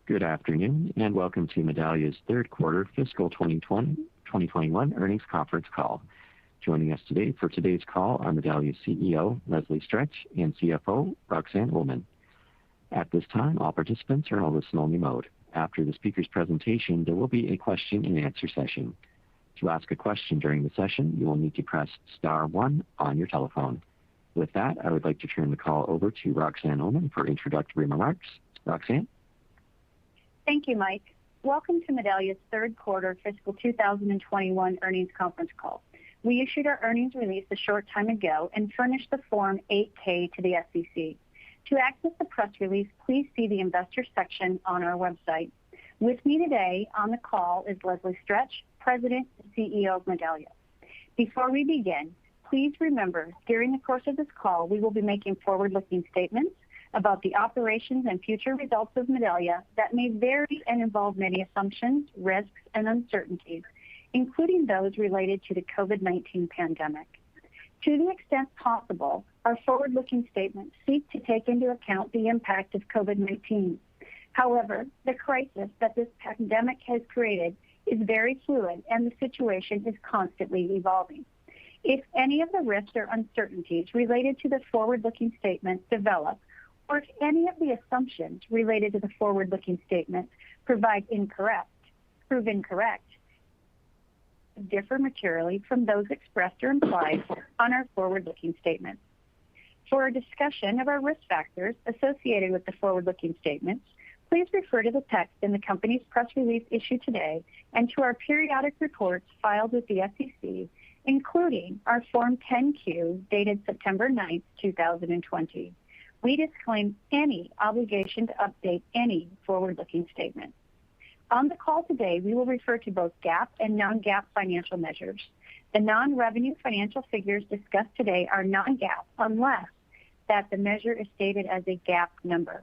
Good afternoon, and welcome to Medallia's third quarter fiscal 2021 earnings conference call. Joining us today for today's call are Medallia's CEO, Leslie Stretch, and CFO, Roxanne Oulman. At this time, all participants are in a listen-only mode. After the speaker's presentation, there will be a question-and-answer session. To ask a question during the session, you will need to press star one on your telephone. With that, I would like to turn the call over to Roxanne Oulman for introductory remarks. Roxanne? Thank you, Mike. Welcome to Medallia's third quarter fiscal 2021 earnings conference call. We issued our earnings release a short time ago and furnished the Form 8-K to the SEC. To access the press release, please see the investor section on our website. With me today on the call is Leslie Stretch, President and CEO of Medallia. Before we begin, please remember, during the course of this call, we will be making forward-looking statements about the operations and future results of Medallia that may vary and involve many assumptions, risks, and uncertainties, including those related to the COVID-19 pandemic. To the extent possible, our forward-looking statements seek to take into account the impact of COVID-19. However, the crisis that this pandemic has created is very fluid and the situation is constantly evolving. If any of the risks or uncertainties related to the forward-looking statements develop, or if any of the assumptions related to the forward-looking statements prove incorrect, differ materially from those expressed or implied on our forward-looking statements. For a discussion of our risk factors associated with the forward-looking statements, please refer to the text in the company's press release issued today and to our periodic reports filed with the SEC, including our Form 10-Q dated September 9th, 2020. We disclaim any obligation to update any forward-looking statement. On the call today, we will refer to both GAAP and non-GAAP financial measures. The non-revenue financial figures discussed today are non-GAAP unless that the measure is stated as a GAAP number.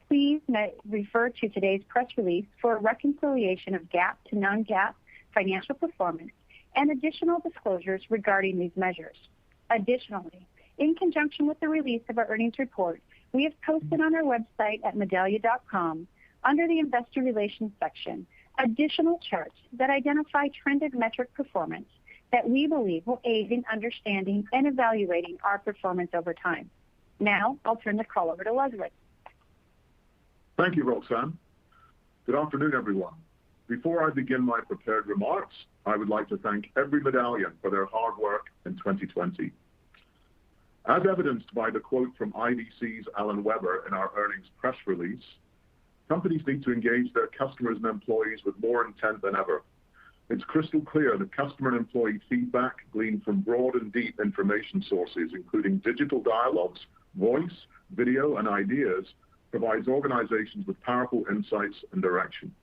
Please refer to today's press release for a reconciliation of GAAP to non-GAAP financial performance and additional disclosures regarding these measures. Additionally, in conjunction with the release of our earnings report, we have posted on our website at medallia.com, under the Investor Relations section, additional charts that identify trended metric performance that we believe will aid in understanding and evaluating our performance over time. Now, I'll turn the call over to Leslie. Thank you, Roxanne. Good afternoon, everyone. Before I begin my prepared remarks, I would like to thank every Medallian for their hard work in 2020. As evidenced by the quote from IDC's Alan Weber in our earnings press release, companies need to engage their customers and employees with more intent than ever. It's crystal clear that customer and employee feedback gleaned from broad and deep information sources, including digital dialogues, voice, video, and ideas, provides organizations with powerful insights and direction.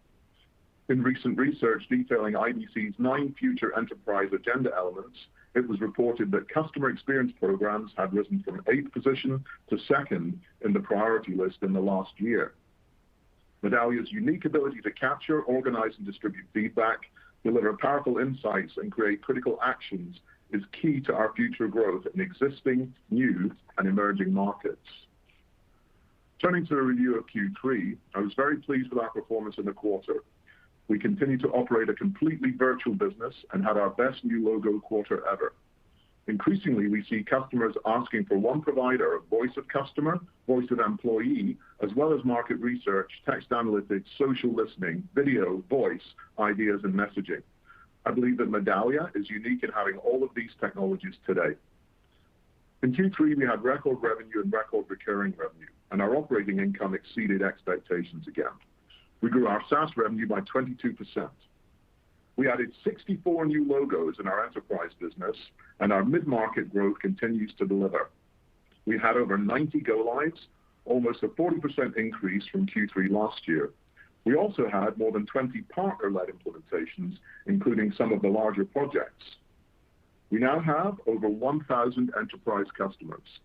In recent research detailing IDC's 9 future enterprise agenda elements, it was reported that customer experience programs had risen from 8th position to 2nd in the priority list in the last year. Medallia's unique ability to capture, organize, and distribute feedback, deliver powerful insights, and create critical actions is key to our future growth in existing, new, and emerging markets. Turning to a review of Q3, I was very pleased with our performance in the quarter. We continue to operate a completely virtual business and had our best new logo quarter ever. Increasingly, we see customers asking for one provider of voice of customer, voice of employee, as well as market research, text analytics, social listening, video, voice, ideas, and messaging. I believe that Medallia is unique in having all of these technologies today. In Q3, we had record revenue and record recurring revenue, and our operating income exceeded expectations again. We grew our SaaS revenue by 22%. We added 64 new logos in our enterprise business, and our mid-market growth continues to deliver. We had over 90 go-lives, almost a 40% increase from Q3 last year. We also had more than 20 partner-led implementations, including some of the larger projects. We now have over 1,000 enterprise customers.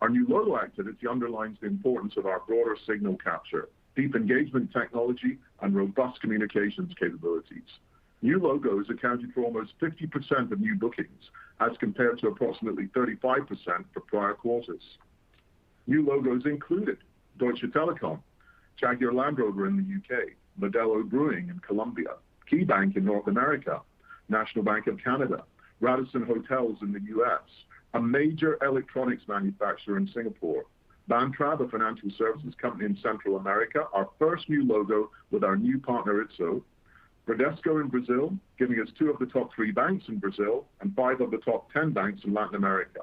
Our new logo activity underlines the importance of our broader signal capture, deep engagement technology, and robust communications capabilities. New logos accounted for almost 50% of new bookings, as compared to approximately 35% for prior quarters. New logos included Deutsche Telekom, Jaguar Land Rover in the UK, Modelo Brewing in Colombia, KeyBank in North America, National Bank of Canada, Radisson Hotels in the US, a major electronics manufacturer in Singapore, Bantrab, a financial services company in Central America, our first new logo with our new partner Itso, Bradesco in Brazil, giving us 2 of the top 3 banks in Brazil and 5 of the top 10 banks in Latin America.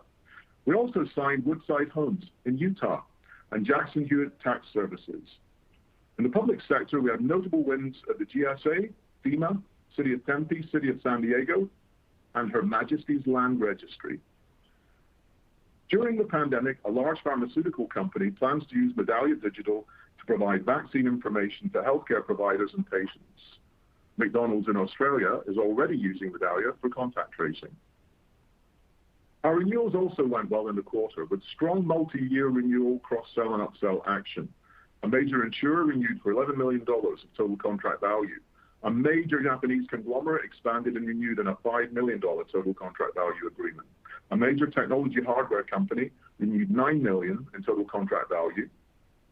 We also signed Woodside Homes in Utah and Jackson Hewitt Tax Services. In the public sector, we had notable wins at the GSA, FEMA, City of Tempe, City of San Diego, and Her Majesty's Land Registry. During the pandemic, a large pharmaceutical company plans to use Medallia Digital to provide vaccine information to healthcare providers and patients. McDonald's in Australia is already using Medallia for contact tracing. Our renewals also went well in the quarter with strong multi-year renewal, cross-sell and upsell action. A major insurer renewed for $11 million of total contract value. A major Japanese conglomerate expanded and renewed in a $5 million total contract value agreement. A major technology hardware company renewed $9 million in total contract value.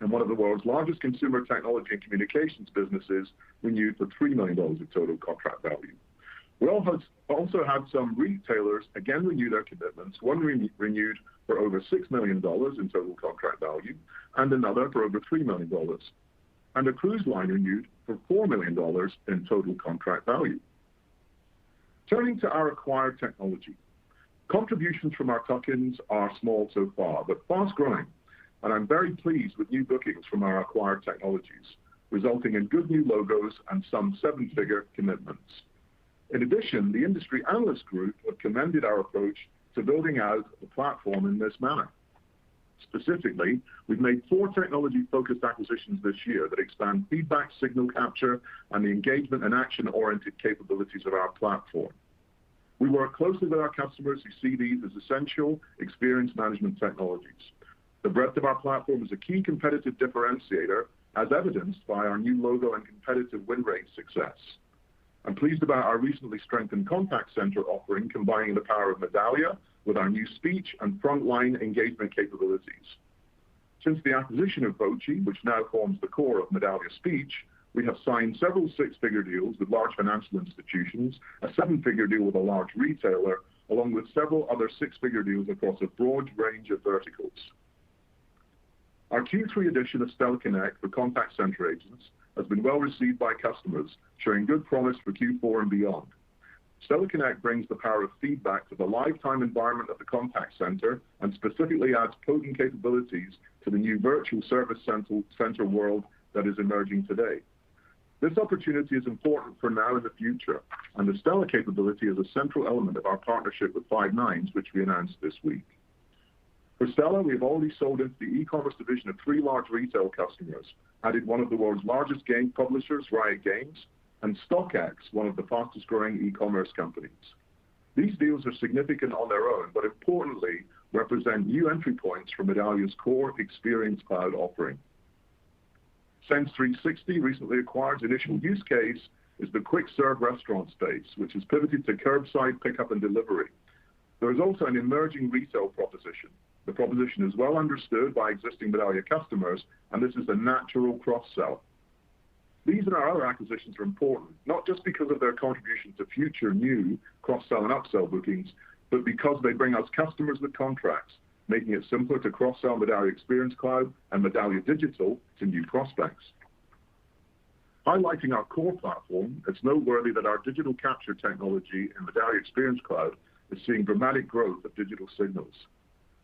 And one of the world's largest consumer technology and communications businesses renewed for $3 million of total contract value. We also had some retailers again renew their commitments. One renewed for over $6 million in total contract value, and another for over $3 million. And a cruise line renewed for $4 million in total contract value. Turning to our acquired technology. Contributions from our tuck-ins are small so far, but fast growing. And I'm very pleased with new bookings from our acquired technologies, resulting in good new logos and some 7-figure commitments. In addition, the industry analyst group have commended our approach to building out the platform in this manner. Specifically, we've made 4 technology-focused acquisitions this year that expand feedback, signal capture, and the engagement and action-oriented capabilities of our platform. We work closely with our customers who see these as essential experience management technologies. The breadth of our platform is a key competitive differentiator, as evidenced by our new logo and competitive win rate success. I'm pleased about our recently strengthened contact center offering, combining the power of Medallia with our new speech and frontline engagement capabilities. Since the acquisition of Voci, which now forms the core of Medallia Speech, we have signed several 6-figure deals with large financial institutions, a 7-figure deal with a large retailer, along with several other 6-figure deals across a broad range of verticals. Our Q3 edition of Stella Connect for contact center agents has been well received by customers, showing good promise for Q4 and beyond. Stella Connect brings the power of feedback to the lifetime environment of the contact center and specifically adds potent capabilities to the new virtual service center world that is emerging today. This opportunity is important for now and the future, and the Stella capability is a central element of our partnership with Five9, which we announced this week. For Stella, we have already sold into the e-commerce division of 3 large retail customers, added one of the world's largest game publishers, Riot Games, and StockX, one of the fastest growing e-commerce companies. These deals are significant on their own, but importantly, represent new entry points for Medallia's core Experience Cloud offering. Sense 360 recently acquired's initial use case is the quick serve restaurant space, which has pivoted to curbside pickup and delivery. There is also an emerging retail proposition. The proposition is well understood by existing Medallia customers, and this is a natural cross-sell. These and our other acquisitions are important, not just because of their contribution to future new cross-sell and upsell bookings, but because they bring us customers with contracts, making it simpler to cross-sell Medallia Experience Cloud and Medallia Digital to new prospects. Highlighting our core platform, it's noteworthy that our digital capture technology in Medallia Experience Cloud is seeing dramatic growth of digital signals.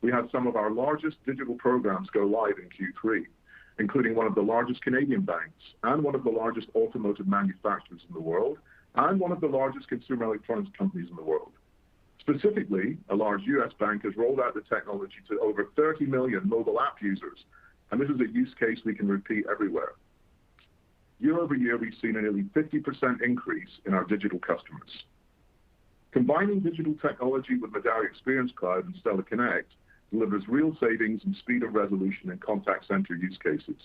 We had some of our largest digital programs go live in Q3, including one of the largest Canadian banks and one of the largest automotive manufacturers in the world and one of the largest consumer electronics companies in the world. Specifically, a large U.S. bank has rolled out the technology to over 30 million mobile app users, and this is a use case we can repeat everywhere. Year over year, we've seen a nearly 50% increase in our digital customers. Combining digital technology with Medallia Experience Cloud and Stella Connect delivers real savings and speed of resolution in contact center use cases.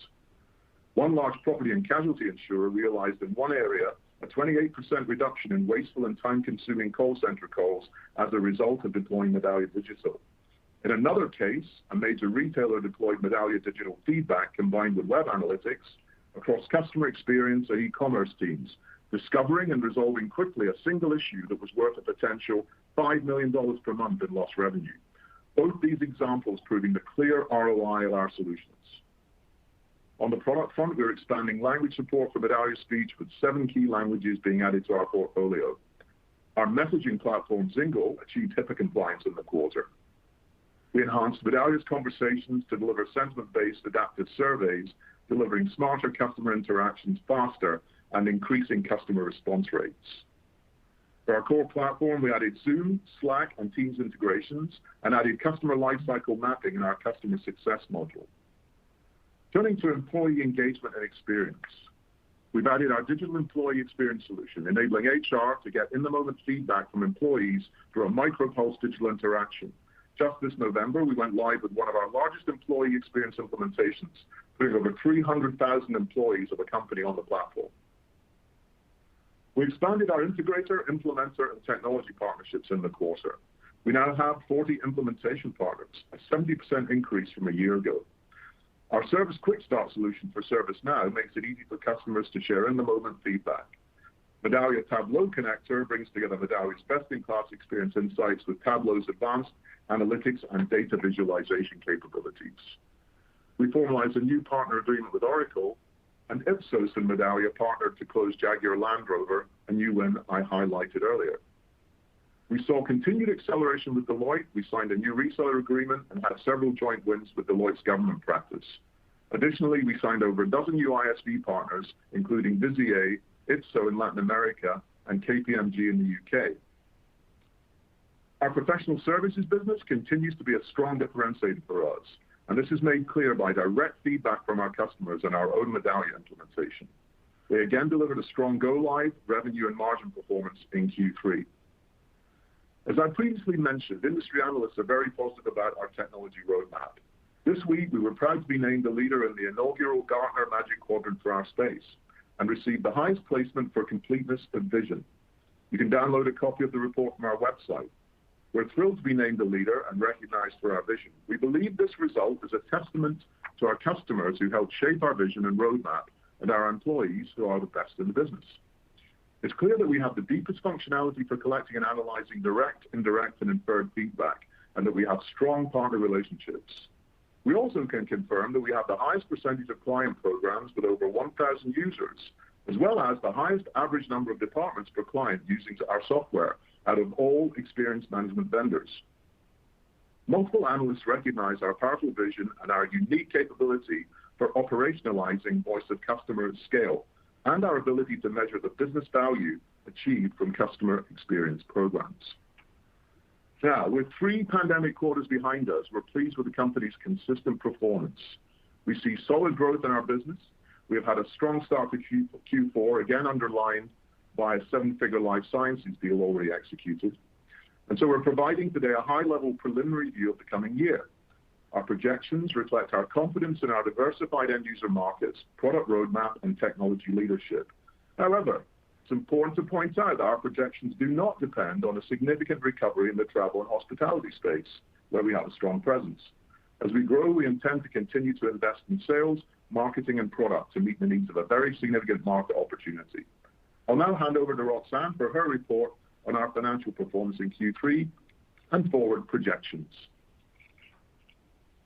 One large property and casualty insurer realized in one area a 28% reduction in wasteful and time-consuming call center calls as a result of deploying Medallia Digital. In another case, a major retailer deployed Medallia Digital Feedback combined with web analytics across customer experience and e-commerce teams, discovering and resolving quickly a single issue that was worth a potential $5 million per month in lost revenue. Both these examples proving the clear ROI of our solutions. On the product front, we're expanding language support for Medallia Speech with 7 key languages being added to our portfolio. Our messaging platform, Zingle, achieved HIPAA compliance in the quarter. We enhanced Medallia's conversations to deliver sentiment-based adaptive surveys, delivering smarter customer interactions faster and increasing customer response rates. For our core platform, we added Zoom, Slack, and Teams integrations and added customer lifecycle mapping in our customer success module. Turning to employee engagement and experience, we've added our digital employee experience solution, enabling HR to get in-the-moment feedback from employees through a micro-pulse digital interaction. Just this November, we went live with one of our largest employee experience implementations, putting over 300,000 employees of a company on the platform. We expanded our integrator, implementer, and technology partnerships in the quarter. We now have 40 implementation partners, a 70% increase from a year ago. Our Service Quick Start solution for ServiceNow makes it easy for customers to share in-the-moment feedback. Medallia Tableau Connector brings together Medallia's best-in-class experience insights with Tableau's advanced analytics and data visualization capabilities. We formalized a new partner agreement with Oracle, and Ipsos and Medallia partnered to close Jaguar Land Rover, a new win I highlighted earlier. We saw continued acceleration with Deloitte. We signed a new reseller agreement and had several joint wins with Deloitte's government practice. Additionally, we signed over a dozen new ISV partners, including Vizier, Ipsos in Latin America, and KPMG in the UK. Our professional services business continues to be a strong differentiator for us, and this is made clear by direct feedback from our customers and our own Medallia implementation. We again delivered a strong go-live, revenue, and margin performance in Q3. As I previously mentioned, industry analysts are very positive about our technology roadmap. This week, we were proud to be named a leader in the inaugural Gartner Magic Quadrant for our space and received the highest placement for completeness of vision. You can download a copy of the report from our website. We're thrilled to be named a leader and recognized for our vision. We believe this result is a testament to our customers who helped shape our vision and roadmap and our employees who are the best in the business. It's clear that we have the deepest functionality for collecting and analyzing direct, indirect, and inferred feedback, and that we have strong partner relationships. We also can confirm that we have the highest percentage of client programs with over 1,000 users, as well as the highest average number of departments per client using our software out of all experience management vendors. Multiple analysts recognize our powerful vision and our unique capability for operationalizing voice of customer at scale, and our ability to measure the business value achieved from customer experience programs. Now, with 3 pandemic quarters behind us, we're pleased with the company's consistent performance. We see solid growth in our business. We have had a strong start to Q4, again underlined by a 7-figure life sciences deal already executed. And so we're providing today a high-level preliminary view of the coming year. Our projections reflect our confidence in our diversified end-user markets, product roadmap, and technology leadership. However, it's important to point out that our projections do not depend on a significant recovery in the travel and hospitality space, where we have a strong presence. As we grow, we intend to continue to invest in sales, marketing, and product to meet the needs of a very significant market opportunity. I'll now hand over to Roxanne for her report on our financial performance in Q3 and forward projections.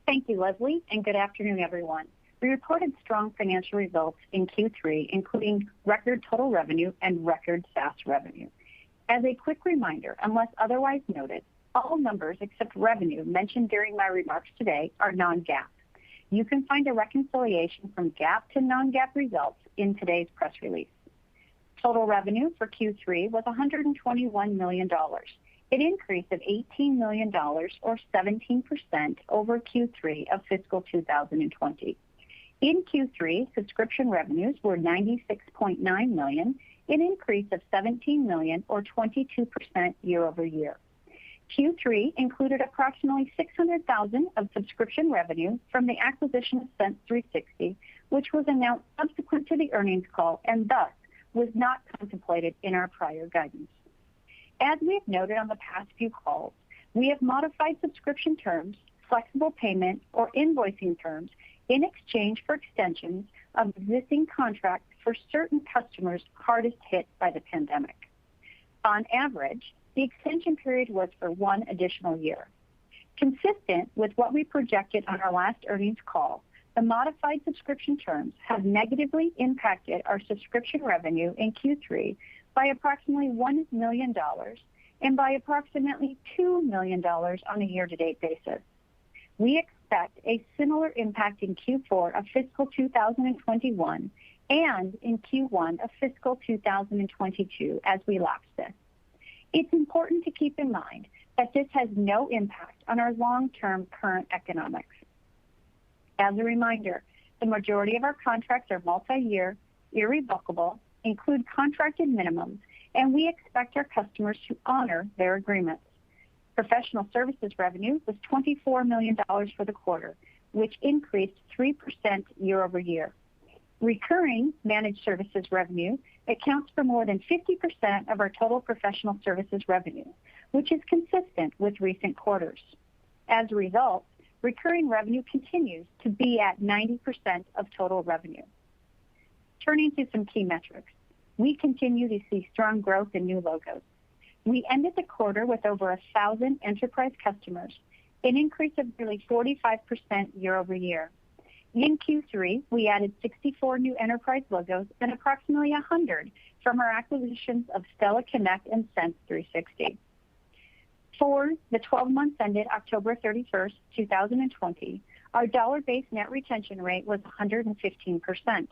Thank you, Leslie, and good afternoon, everyone. We reported strong financial results in Q3, including record total revenue and record SaaS revenue. As a quick reminder, unless otherwise noted, all numbers except revenue mentioned during my remarks today are non-GAAP. You can find a reconciliation from GAAP to non-GAAP results in today's press release. Total revenue for Q3 was $121 million, an increase of $18 million or 17% over Q3 of fiscal 2020. In Q3, subscription revenues were $96.9 million, an increase of $17 million or 22% year over year. Q3 included approximately $600,000 of subscription revenue from the acquisition of Sense 360, which was announced subsequent to the earnings call and thus was not contemplated in our prior guidance. As we have noted on the past few calls, we have modified subscription terms, flexible payment, or invoicing terms in exchange for extensions of existing contracts for certain customers hardest hit by the pandemic. On average, the extension period was for 1 additional year. Consistent with what we projected on our last earnings call, the modified subscription terms have negatively impacted our subscription revenue in Q3 by approximately $1 million and by approximately $2 million on a year-to-date basis. We expect a similar impact in Q4 of fiscal 2021 and in Q1 of fiscal 2022 as we lapse this. It's important to keep in mind that this has no impact on our long-term current economics. As a reminder, the majority of our contracts are multi-year, irrevocable, include contracted minimums, and we expect our customers to honor their agreements. Professional services revenue was $24 million for the quarter, which increased 3% year over year. Recurring managed services revenue accounts for more than 50% of our total professional services revenue, which is consistent with recent quarters. As a result, recurring revenue continues to be at 90% of total revenue. Turning to some key metrics, we continue to see strong growth in new logos. We ended the quarter with over 1,000 enterprise customers, an increase of nearly 45% year over year. In Q3, we added 64 new enterprise logos and approximately 100 from our acquisitions of Stella Connect and Sense 360. For the 12 months ended October 31st, 2020, our dollar-based net retention rate was 115%.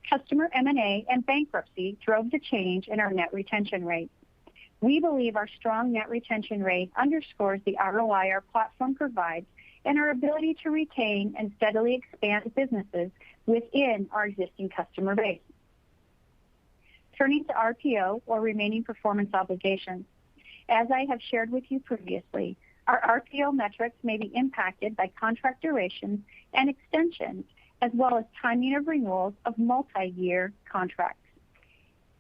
Customer M&A and bankruptcy drove the change in our net retention rate. We believe our strong net retention rate underscores the ROI our platform provides and our ability to retain and steadily expand businesses within our existing customer base. Turning to RPO, or remaining performance obligations. As I have shared with you previously, our RPO metrics may be impacted by contract durations and extensions, as well as timing of renewals of multi-year contracts.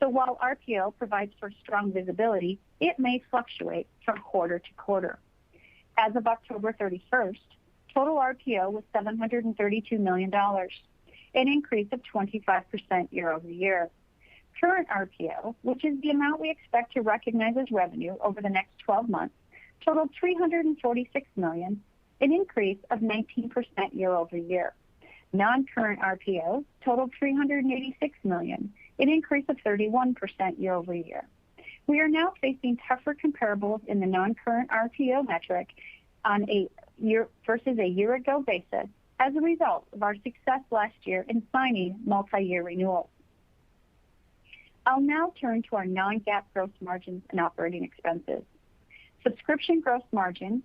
So while RPO provides for strong visibility, it may fluctuate from quarter to quarter. As of October 31st, total RPO was $732 million, an increase of 25% year over year. Current RPO, which is the amount we expect to recognize as revenue over the next 12 months, totaled $346 million, an increase of 19% year over year. Non-current RPO totaled $386 million, an increase of 31% year over year. We are now facing tougher comparables in the non-current RPO metric on a year versus a year ago basis as a result of our success last year in signing multi-year renewals. I'll now turn to our non-GAAP gross margins and operating expenses. Subscription revenue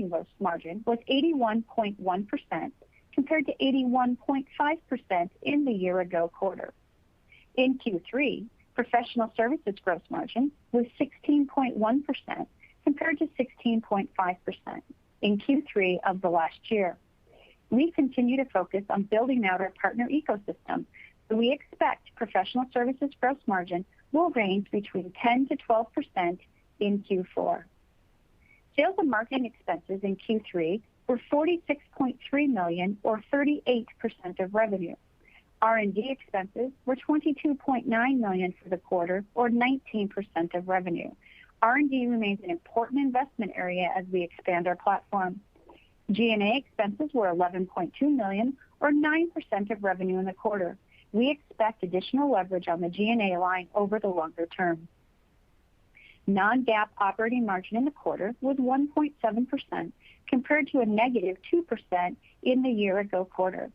gross margin was 81.1% compared to 81.5% in the year ago quarter. In Q3, professional services gross margin was 16.1% compared to 16.5% in Q3 of the last year. We continue to focus on building out our partner ecosystem, so we expect professional services gross margin will range between 10 to 12% in Q4. Sales and marketing expenses in Q3 were $46.3 million, or 38% of revenue. R&D expenses were $22.9 million for the quarter, or 19% of revenue. R&D remains an important investment area as we expand our platform. G&A expenses were $11.2 million, or 9% of revenue in the quarter. We expect additional leverage on the G&A line over the longer term. Non-GAAP operating margin in the quarter was 1.7% compared to a negative 2% in the year ago quarter.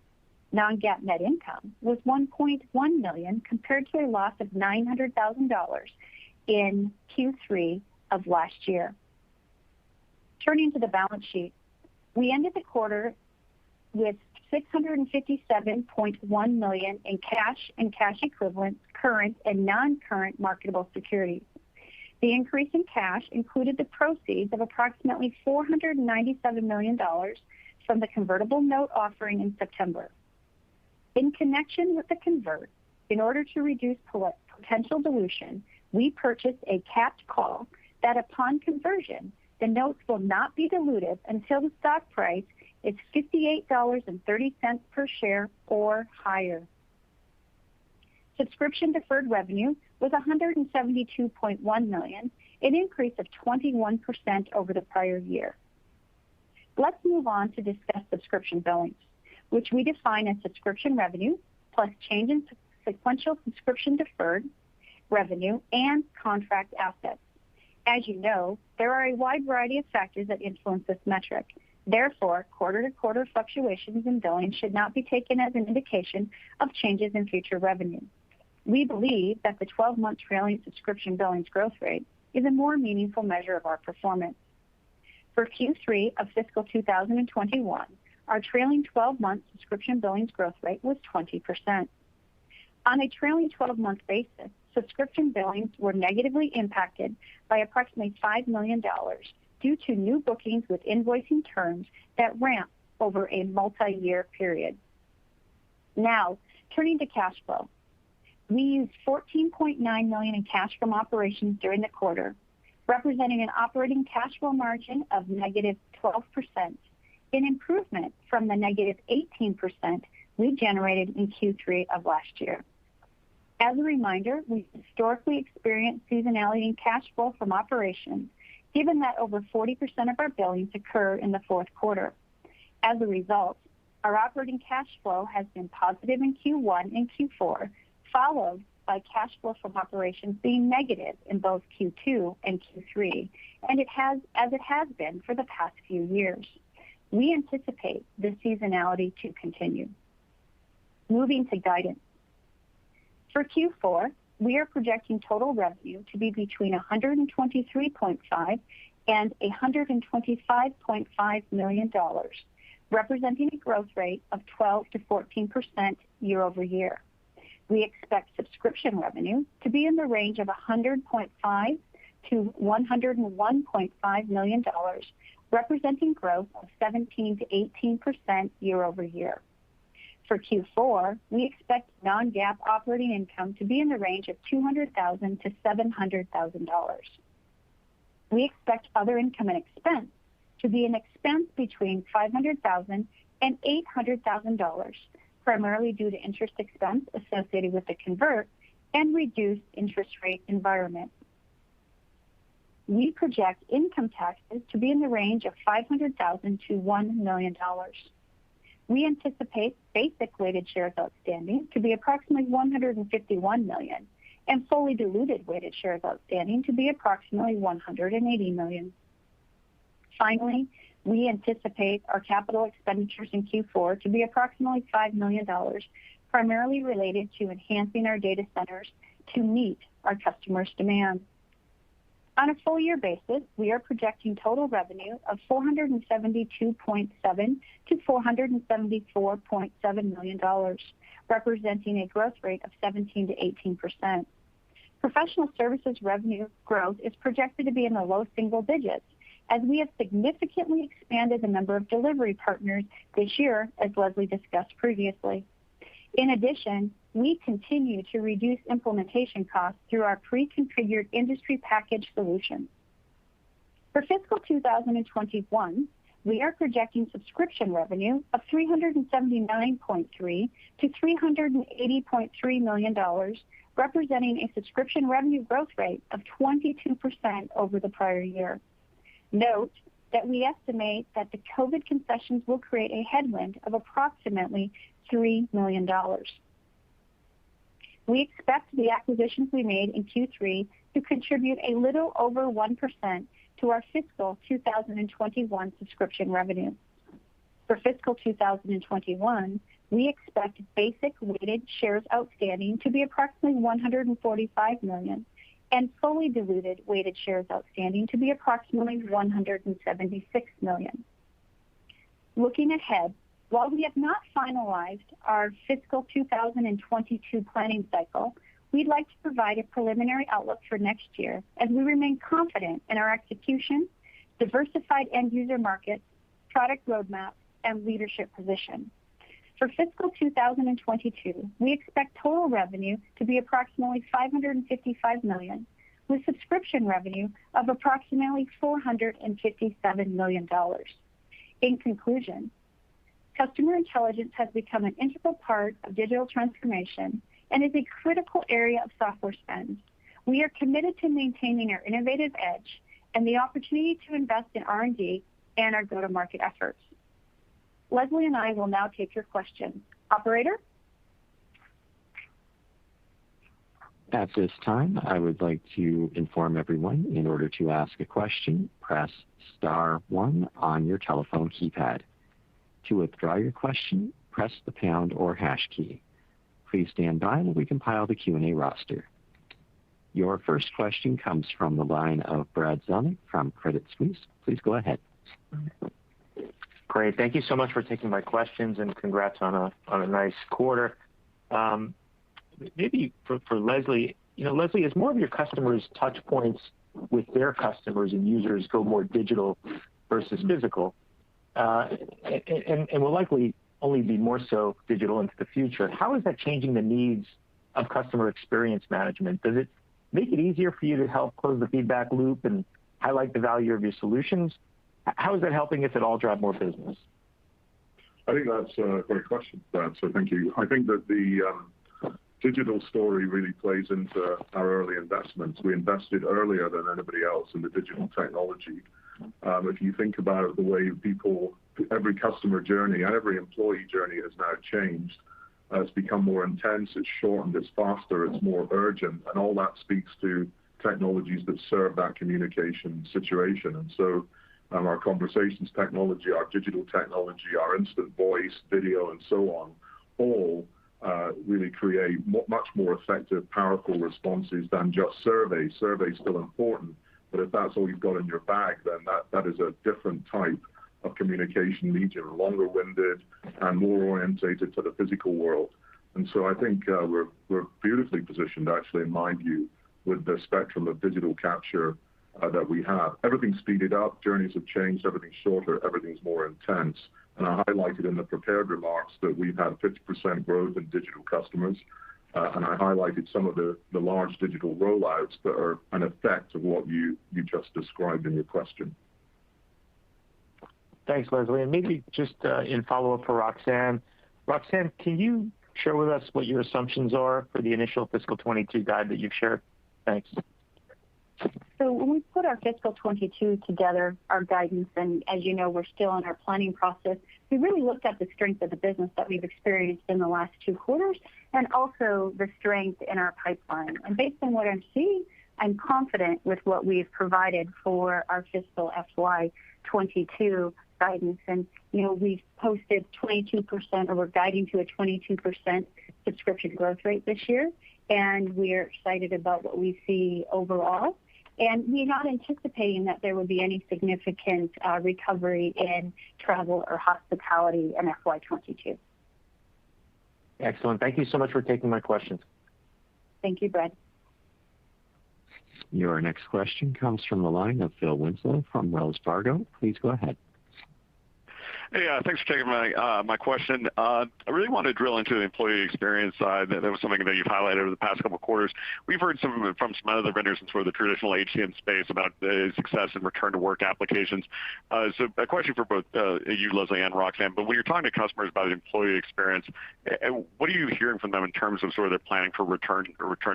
Non-GAAP net income was $1.1 million compared to a loss of $900,000 in Q3 of last year. Turning to the balance sheet, we ended the quarter with $657.1 million in cash and cash equivalents, current and non-current marketable securities. The increase in cash included the proceeds of approximately $497 million from the convertible note offering in September. In connection with the convert, in order to reduce potential dilution, we purchased a capped call that upon conversion, the notes will not be diluted until the stock price is $58.30 per share or higher. Subscription deferred revenue was $172.1 million, an increase of 21% over the prior year. Let's move on to discuss subscription billings, which we define as subscription revenue plus change in sequential subscription deferred revenue and contract assets. As you know, there are a wide variety of factors that influence this metric. Therefore, quarter-to-quarter fluctuations in billing should not be taken as an indication of changes in future revenue. We believe that the 12-month trailing subscription billings growth rate is a more meaningful measure of our performance. For Q3 of fiscal 2021, our trailing 12-month subscription billings growth rate was 20%. On a trailing 12-month basis, subscription billings were negatively impacted by approximately $5 million due to new bookings with invoicing terms that ramp over a multi-year period. Now, turning to cash flow. We used $14.9 million in cash from operations during the quarter, representing an operating cash flow margin of negative 12%, an improvement from the negative 18% we generated in Q3 of last year. As a reminder, we historically experienced seasonality in cash flow from operations, given that over 40% of our billings occur in the fourth quarter. As a result, our operating cash flow has been positive in Q1 and Q4, followed by cash flow from operations being negative in both Q2 and Q3, and it has been for the past few years. We anticipate this seasonality to continue. Moving to guidance. For Q4, we are projecting total revenue to be between $123.5 and $125.5 million, representing a growth rate of 12 to 14% year over year. We expect subscription revenue to be in the range of $100.5 to $101.5 million, representing growth of 17 to 18% year over year. For Q4, we expect non-GAAP operating income to be in the range of $200,000 to $700,000. We expect other income and expense to be an expense between $500,000 and $800,000, primarily due to interest expense associated with the convert and reduced interest rate environment. We project income taxes to be in the range of $500,000 to $1 million. We anticipate basic weighted shares outstanding to be approximately 151 million and fully diluted weighted shares outstanding to be approximately 180 million. Finally, we anticipate our capital expenditures in Q4 to be approximately $5 million, primarily related to enhancing our data centers to meet our customers' demand. On a full year basis, we are projecting total revenue of $472.7 to $474.7 million, representing a growth rate of 17 to 18%. Professional services revenue growth is projected to be in the low single digits, as we have significantly expanded the number of delivery partners this year, as Leslie discussed previously. In addition, we continue to reduce implementation costs through our pre-configured industry package solutions. For fiscal 2021, we are projecting subscription revenue of $379.3 to $380.3 million, representing a subscription revenue growth rate of 22% over the prior year. Note that we estimate that the COVID concessions will create a headwind of approximately $3 million. We expect the acquisitions we made in Q3 to contribute a little over 1% to our fiscal 2021 subscription revenue. For fiscal 2021, we expect basic weighted shares outstanding to be approximately 145 million and fully diluted weighted shares outstanding to be approximately 176 million. Looking ahead, while we have not finalized our fiscal 2022 planning cycle, we'd like to provide a preliminary outlook for next year as we remain confident in our execution, diversified end user markets, product roadmap, and leadership position. For fiscal 2022, we expect total revenue to be approximately $555 million, with subscription revenue of approximately $457 million. In conclusion, Customer intelligence has become an integral part of digital transformation and is a critical area of software spend. We are committed to maintaining our innovative edge and the opportunity to invest in R&D and our go-to-market efforts. Leslie and I will now take your questions. Operator? At this time, I would like to inform everyone, in order to ask a question, press star 1 on your telephone keypad. To withdraw your question, press the pound or hash key. Please stand by while we compile the Q&A roster. Your first question comes from the line of Brad Zelnick from Credit Suisse. Please go ahead. Great. Thank you so much for taking my questions, and congrats on a nice quarter. Maybe for Leslie, Leslie, as more of your customers' touch points with their customers and users go more digital versus physical, and will likely only be more so digital into the future, how is that changing the needs of customer experience management? Does it make it easier for you to help close the feedback loop and highlight the value of your solutions? How is that helping, if at all, drive more business? I think that's a great question, Brad, so thank you. I think that the digital story really plays into our early investments. We invested earlier than anybody else in the digital technology. If you think about the way every customer journey and every employee journey has now changed, it's become more intense, it's shortened, it's faster, it's more urgent, and all that speaks to technologies that serve that communication situation. And so our conversations technology, our digital technology, our instant voice, video, and so on, all really create much more effective, powerful responses than just surveys. Surveys still important, but if that's all you've got in your bag, then that is a different type of communication medium, longer-winded and more orientated to the physical world. And so I think we're beautifully positioned, actually, in my view, with the spectrum of digital capture that we have. Everything's speeded up, journeys have changed, everything's shorter, everything's more intense. And I highlighted in the prepared remarks that we've had 50% growth in digital customers, and I highlighted some of the large digital rollouts that are an effect of what you just described in your question. Thanks, Leslie. And maybe just in follow-up for Roxanne. Roxanne, can you share with us what your assumptions are for the initial fiscal 22 guide that you've shared? Thanks. So when we put our fiscal 22 together, our guidance, and as you know, we're still in our planning process, we really looked at the strength of the business that we've experienced in the last 2 quarters and also the strength in our pipeline. And based on what I'm seeing, I'm confident with what we've provided for our fiscal FY 22 guidance. And, we've posted 22%, or we're guiding to a 22% subscription growth rate this year. And we're excited about what we see overall. And we're not anticipating that there would be any significant recovery in travel or hospitality in FY 22. Excellent. Thank you so much for taking my questions. Thank you, Brad. Your next question comes from the line of Phil Winslow from Wells Fargo. Please go ahead. Hey, thanks for taking my question. I really want to drill into the employee experience side. That was something that you've highlighted over the past couple of quarters. We've heard from some other vendors in sort of the traditional HCM space about the success in return-to-work applications. So a question for both you, Leslie, and Roxanne. But when you're talking to customers about employee experience, what are you hearing from them in terms of sort of their planning for return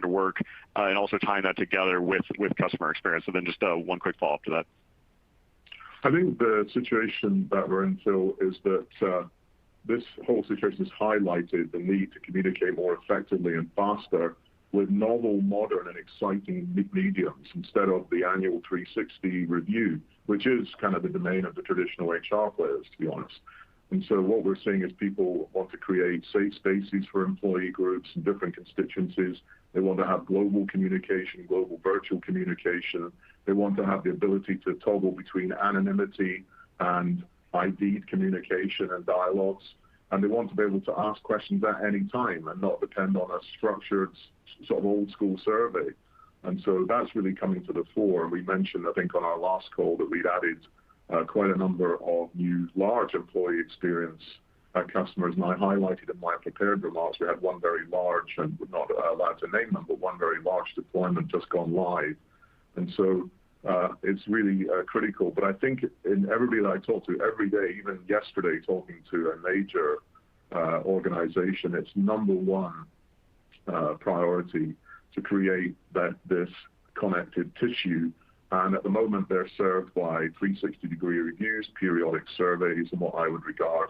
to work, and also tying that together with customer experience? And then just one quick follow-up to that. I think the situation that we're in, Phil, is that this whole situation has highlighted the need to communicate more effectively and faster with novel, modern, and exciting mediums instead of the annual 360 review, which is kind of the domain of the traditional HR players, to be honest. And so what we're seeing is people want to create safe spaces for employee groups and different constituencies. They want to have global communication, global virtual communication. They want to have the ability to toggle between anonymity and ID'd communication and dialogues. And they want to be able to ask questions at any time and not depend on a structured sort of old school survey. And so that's really coming to the fore. And we mentioned, I think, on our last call that we'd added quite a number of new large employee experience customers. And I highlighted in my prepared remarks, we had one very large, and we're not allowed to name them, but one very large deployment just gone live. And so it's really critical. But I think in everybody that I talk to every day, even yesterday talking to a major organization, it's number one priority to create this connected tissue. And at the moment, they're served by 360-degree reviews, periodic surveys, and what I would regard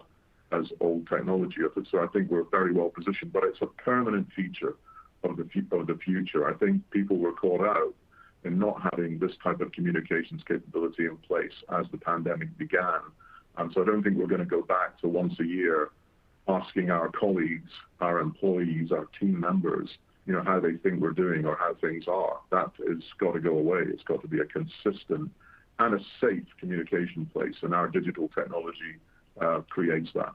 as old technology. So I think we're very well positioned, but it's a permanent feature of the future. I think people were caught out in not having this type of communications capability in place as the pandemic began. So I don't think we're going to go back to once a year asking our colleagues, our employees, our team members, how they think we're doing or how things are. That has got to go away. It's got to be a consistent and a safe communication place, and our digital technology creates that.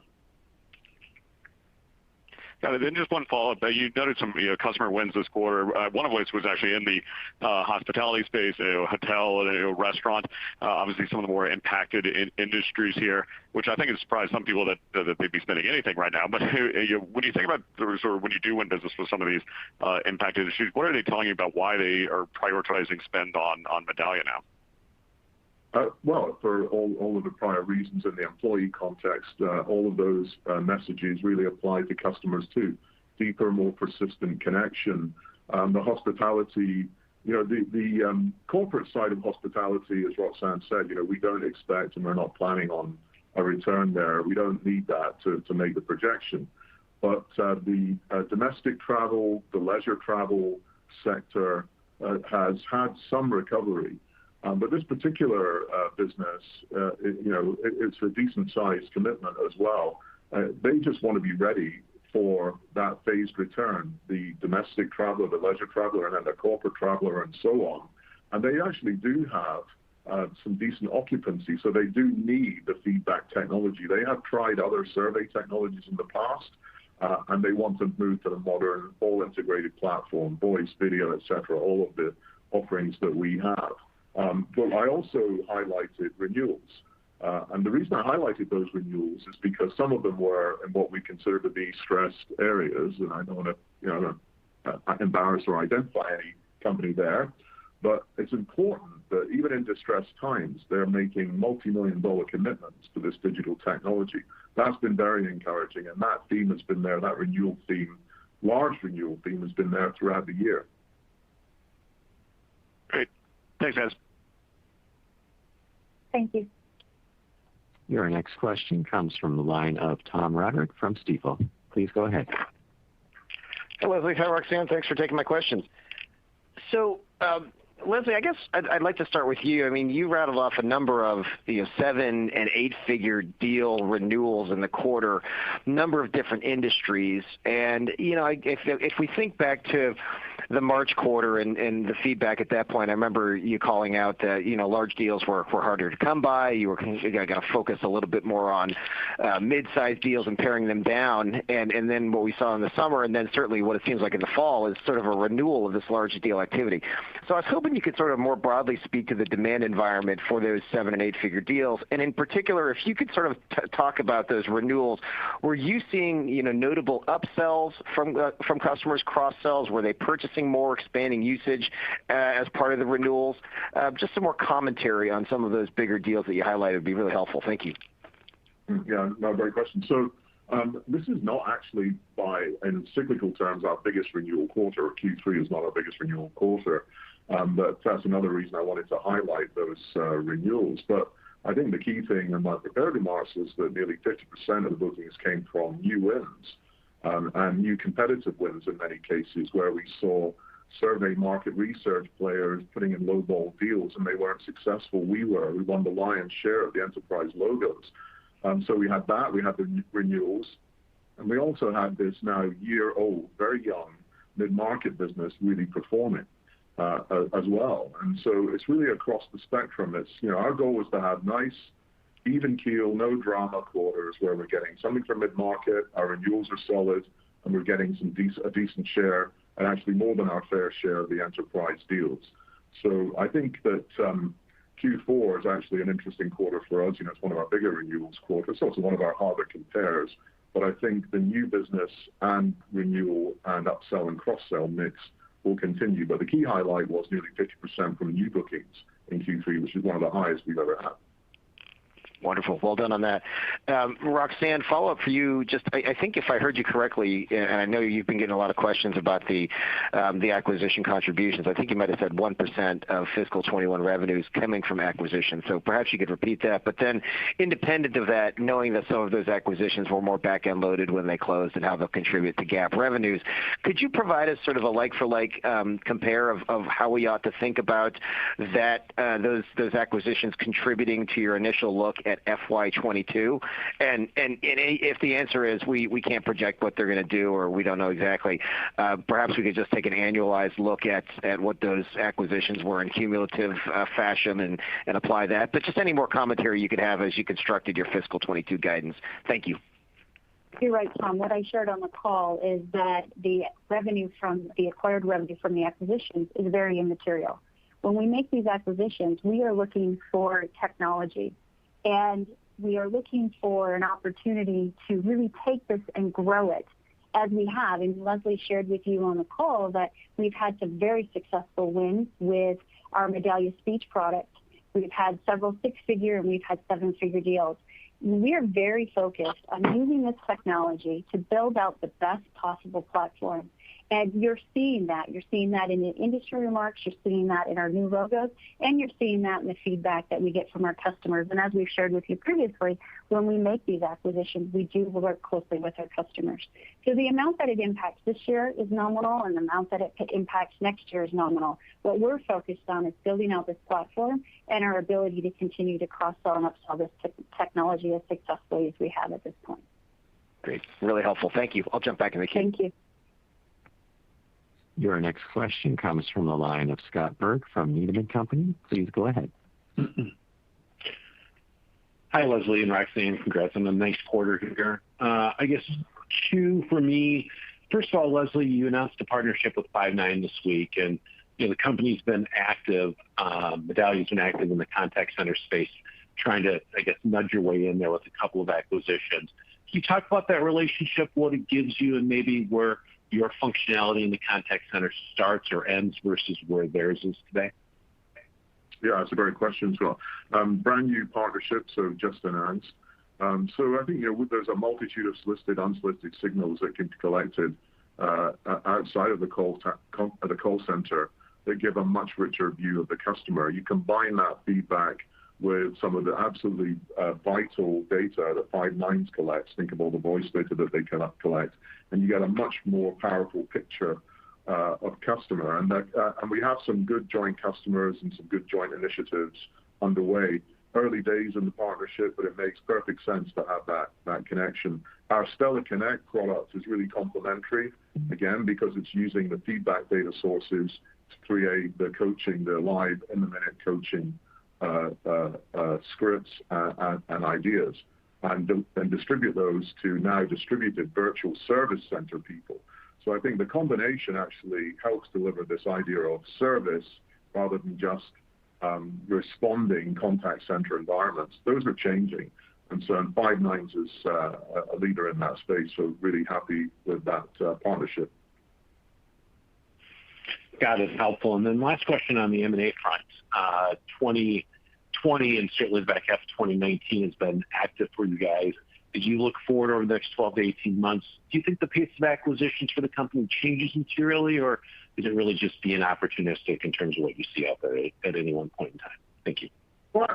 Got it. Then just one follow-up. You noted some customer wins this quarter, one of which was actually in the hospitality space, hotel, restaurant, obviously some of the more impacted industries here, which I think has surprised some people that they'd be spending anything right now. But when you think about, or when you do win business with some of these impacted industries, what are they telling you about why they are prioritizing spend on Medallia now? Well, for all of the prior reasons in the employee context, all of those messages really apply to customers too. Deeper, more persistent connection. The hospitality, the corporate side of hospitality, as Roxanne said, we don't expect and we're not planning on a return there. We don't need that to make the projection. But the domestic travel, the leisure travel sector has had some recovery. But this particular business, it's a decent sized commitment as well. They just want to be ready for that phased return, the domestic traveler, the leisure traveler, and then the corporate traveler, and so on. And they actually do have some decent occupancy, so they do need the feedback technology. They have tried other survey technologies in the past, and they want to move to the modern, all-integrated platform, voice, video, et cetera, all of the offerings that we have. But I also highlighted renewals. And the reason I highlighted those renewals is because some of them were in what we consider to be stressed areas, and I don't want to embarrass or identify any company there. But it's important that even in distressed times, they're making multi-million-dollar commitments to this digital technology. That's been very encouraging, and that theme has been there, that renewal theme, large renewal theme has been there throughout the year. Great. Thanks, guys. Thank you. Your next question comes from the line of Tom Roderick from Stifel. Please go ahead. Hi, Leslie. Hi, Roxanne. Thanks for taking my questions. So, Leslie, I guess I'd like to start with you. I mean, you rattled off a number of 7- and 8-figure deal renewals in the quarter, number of different industries. And, if we think back to the March quarter and the feedback at that point, I remember you calling out that, large deals were harder to come by. You were going to focus a little bit more on mid-sized deals and paring them down. And then what we saw in the summer, and then certainly what it seems like in the fall, is sort of a renewal of this large deal activity. So I was hoping you could sort of more broadly speak to the demand environment for those 7- and 8-figure deals. And in particular, if you could sort of talk about those renewals, were you seeing, notable upsells from customers, cross-sells? Were they purchasing more, expanding usage as part of the renewals? Just some more commentary on some of those bigger deals that you highlighted would be really helpful. Thank you. Yeah, no, great question. So this is not actually in cyclical terms, our biggest renewal quarter. Q3 is not our biggest renewal quarter. But that's another reason I wanted to highlight those renewals. But I think the key thing in my prepared remarks was that nearly 50% of the bookings came from new wins. And new competitive wins in many cases, where we saw survey market research players putting in low-ball deals and they weren't successful. We won the lion's share of the enterprise logos. So we had that, we had the renewals, and we also had this now year-old, very young mid-market business really performing as well. And so it's really across the spectrum. It's our goal was to have nice, even keel, no drama quarters where we're getting something from mid-market, our renewals are solid, and we're getting a decent share, and actually more than our fair share of the enterprise deals. So I think that Q4 is actually an interesting quarter for us. It's one of our bigger renewals quarters. It's also one of our harder compares. But I think the new business and renewal and upsell and cross-sell mix will continue. But the key highlight was nearly 50% from new bookings in Q3, which is one of the highest we've ever had. Wonderful. Well done on that. Roxanne, follow up for you. Just, I think if I heard you correctly, and I know you've been getting a lot of questions about the acquisition contributions. I think you might have said 1% of fiscal 21 revenues coming from acquisitions. So perhaps you could repeat that. But then, independent of that, knowing that some of those acquisitions were more back-end loaded when they closed and how they'll contribute to GAAP revenues, could you provide us sort of a like-for-like compare of how we ought to think about that those acquisitions contributing to your initial look at FY22, and if the answer is we can't project what they're going to do or we don't know exactly, perhaps we could just take an annualized look at what those acquisitions were in cumulative fashion and apply that. But just any more commentary you could have as you constructed your fiscal 22 guidance. Thank you. You're right, Tom. What I shared on the call is that the revenue from the acquired revenue from the acquisitions is very immaterial. When we make these acquisitions, we are looking for technology. And we are looking for an opportunity to really take this and grow it as we have. And Leslie shared with you on the call that we've had some very successful wins with our Medallia speech product. We've had several six-figure and we've had seven-figure deals. We are very focused on using this technology to build out the best possible platform. And you're seeing that. You're seeing that in the industry remarks. You're seeing that in our new logos. And you're seeing that in the feedback that we get from our customers. And as we've shared with you previously, when we make these acquisitions, we do work closely with our customers. So the amount that it impacts this year is nominal, and the amount that it impacts next year is nominal. What we're focused on is building out this platform and our ability to continue to cross-sell and upsell this technology as successfully as we have at this point. Great. Really helpful. Thank you. I'll jump back in the queue. Thank you. Your next question comes from the line of Scott Berg from Needham & Company. Please go ahead. Hi, Leslie and Roxanne. Congrats on a nice quarter here. I guess two for me. First of all, Leslie, you announced a partnership with Five9 this week, and the company's been active. Medallia's been active in the contact center space, trying to, I guess, nudge your way in there with a couple of acquisitions. Can you talk about that relationship, what it gives you, and maybe where your functionality in the contact center starts or ends versus where theirs is today? Yeah, that's a great question, Scott. Brand new partnerships have just announced. So I think there's a multitude of solicited, unsolicited signals that can be collected outside of the call center that give a much richer view of the customer. You combine that feedback with some of the absolutely vital data that Five9 collects. Think of all the voice data that they cannot collect, and you get a much more powerful picture of customer. And we have some good joint customers and some good joint initiatives underway. Early days in the partnership, but it makes perfect sense to have that connection. Our Stellar Connect product is really complementary, again, because it's using the feedback data sources to create the coaching, the live in-the-minute coaching scripts and ideas, and distribute those to now distributed virtual service center people. So I think the combination actually helps deliver this idea of service rather than just responding contact center environments. Those are changing. And so Five9 is a leader in that space, so really happy with that partnership. Got it. Helpful. And then last question on the M&A front. 2020 and certainly the back half of 2019 has been active for you guys. As you look forward over the next 12 to 18 months, do you think the pace of acquisitions for the company changes materially, or is it really just being opportunistic in terms of what you see out there at any one point in time? Thank you. Well,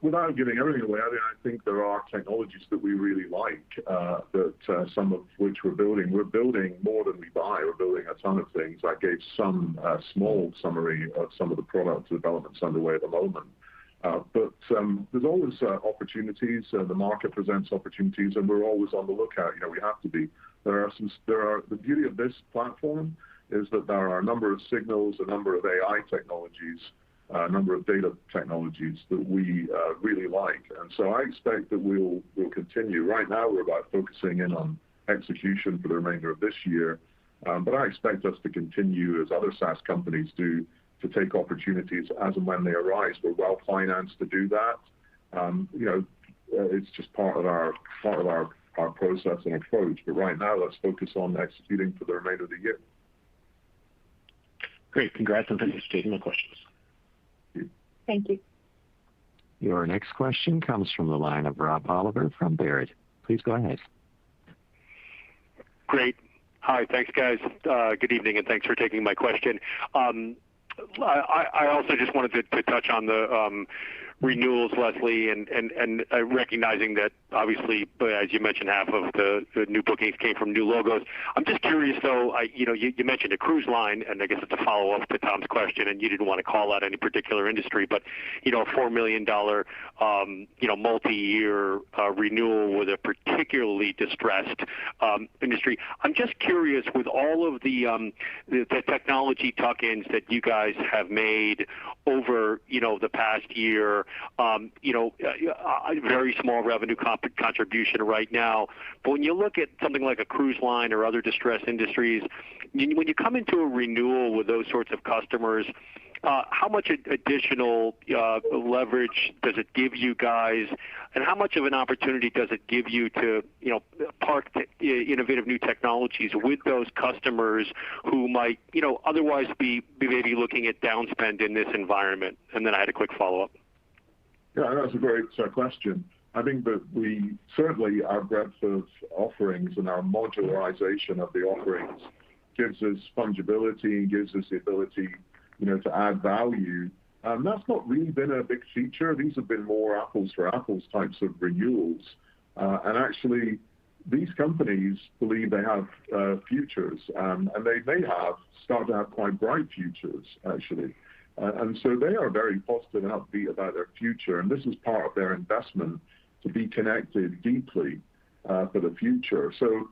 without giving everything away, I think there are technologies that we really like, that some of which we're building. We're building more than we buy. We're building a ton of things. I gave some small summary of some of the product developments underway at the moment. But there's always opportunities. The market presents opportunities, and we're always on the lookout. We have to be. The beauty of this platform is that there are a number of signals, a number of AI technologies, a number of data technologies that we really like. And so I expect that we'll continue. Right now, we're about focusing in on execution for the remainder of this year. But I expect us to continue, as other SaaS companies do, to take opportunities as and when they arise. We're well financed to do that. It's just part of our process and approach. But right now, let's focus on executing for the remainder of the year. Great. Congrats, and thanks for taking my questions. Thank you. Your next question comes from the line of Rob Oliver from Baird. Please go ahead. Great. Hi, thanks, guys. Good evening, and thanks for taking my question. I also just wanted to touch on the renewals, Leslie, and recognizing that obviously, as you mentioned, half of the new bookings came from new logos. I'm just curious, though. You mentioned a cruise line, and I guess it's a follow-up to Tom's question, and you didn't want to call out any particular industry, but a $4 million multi-year renewal with a particularly distressed industry. I'm just curious, with all of the technology tuck-ins that you guys have made over the past year, a very small revenue contribution right now. But when you look at something like a cruise line or other distressed industries, when you come into a renewal with those sorts of customers, how much additional leverage does it give you guys, and how much of an opportunity does it give you to park innovative new technologies with those customers who might otherwise be maybe looking at downspend in this environment? And then I had a quick follow-up. Yeah, that's a great question. I think that certainly our breadth of offerings and our modularization of the offerings gives us fungibility, gives us the ability to add value. That's not really been a big feature. These have been more apples for apples types of renewals. And actually, these companies believe they have futures, and they may start to have quite bright futures, actually. And so they are very positive and upbeat about their future. And this is part of their investment to be connected deeply for the future. So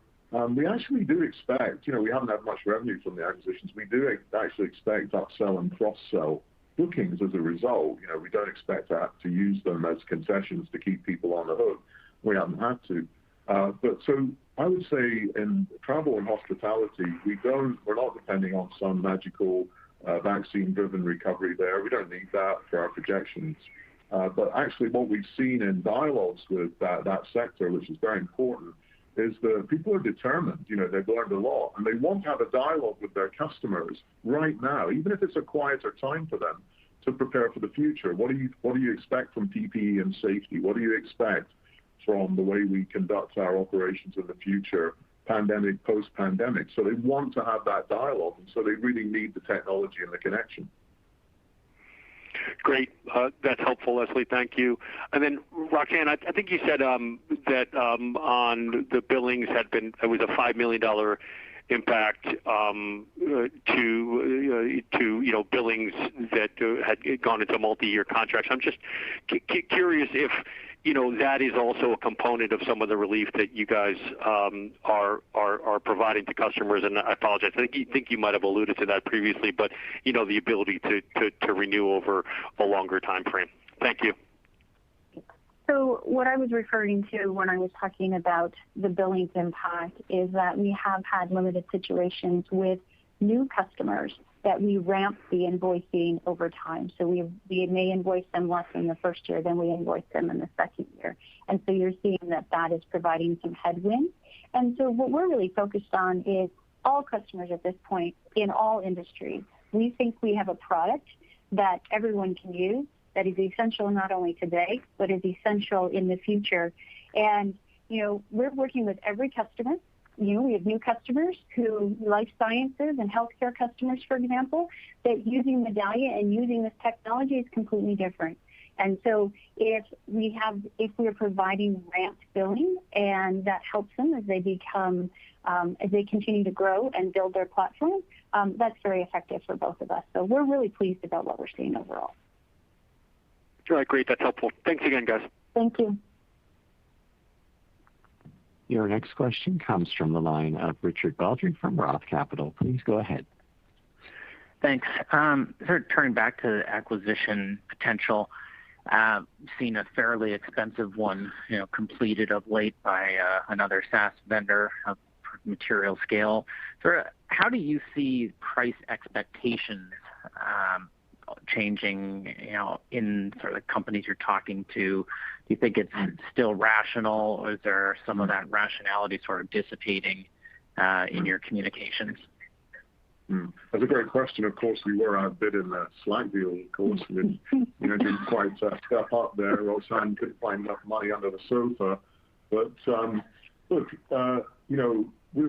we actually do expect, we haven't had much revenue from the acquisitions. We do actually expect upsell and cross-sell bookings as a result. We don't expect to use them as concessions to keep people on the hook. We haven't had to. But so I would say in travel and hospitality, we're not depending on some magical vaccine-driven recovery there. We don't need that for our projections. But actually what we've seen in dialogues with that sector, which is very important, is that people are determined. They've learned a lot, and they want to have a dialogue with their customers right now, even if it's a quieter time for them, to prepare for the future. What do you expect from PPE and safety? What do you expect from the way we conduct our operations in the future, pandemic, post-pandemic? So they want to have that dialogue, and so they really need the technology and the connection. Great. That's helpful, Leslie. Thank you. And then, Roxanne, I think you said that on the billings it was a $5 million impact to billings that had gone into multi-year contracts. I'm just curious if that is also a component of some of the relief that you guys are providing to customers. And I apologize. I think you might have alluded to that previously, but the ability to renew over a longer time frame. Thank you. So what I was referring to when I was talking about the billings impact is that we have had limited situations with new customers that we ramp the invoicing over time. So we may invoice them less in the first year than we invoice them in the second year. And so you're seeing that is providing some headwind. And so what we're really focused on is all customers at this point in all industries. We think we have a product that everyone can use, that is essential not only today, but is essential in the future. And, we're working with every customer. We have new customers who, life sciences and healthcare customers, for example, that using Medallia and using this technology is completely different. And so if we're providing ramped billing and that helps them as they continue to grow and build their platform, that's very effective for both of us. So we're really pleased about what we're seeing overall. All right, great. That's helpful. Thanks again, guys. Thank you. Your next question comes from the line of Richard Baldry from Roth Capital. Please go ahead. Thanks. Turning back to acquisition potential, seen a fairly expensive one, completed of late by another SaaS vendor of material scale. So how do you see price expectations changing, in sort of companies you're talking to? Do you think it's still rational, or is there some of that rationality sort of dissipating in your communications? That's a great question. Of course, we were outbid in the Slack deal. Of course, we didn't quite step up there. Roxanne couldn't find enough money under the sofa. But look,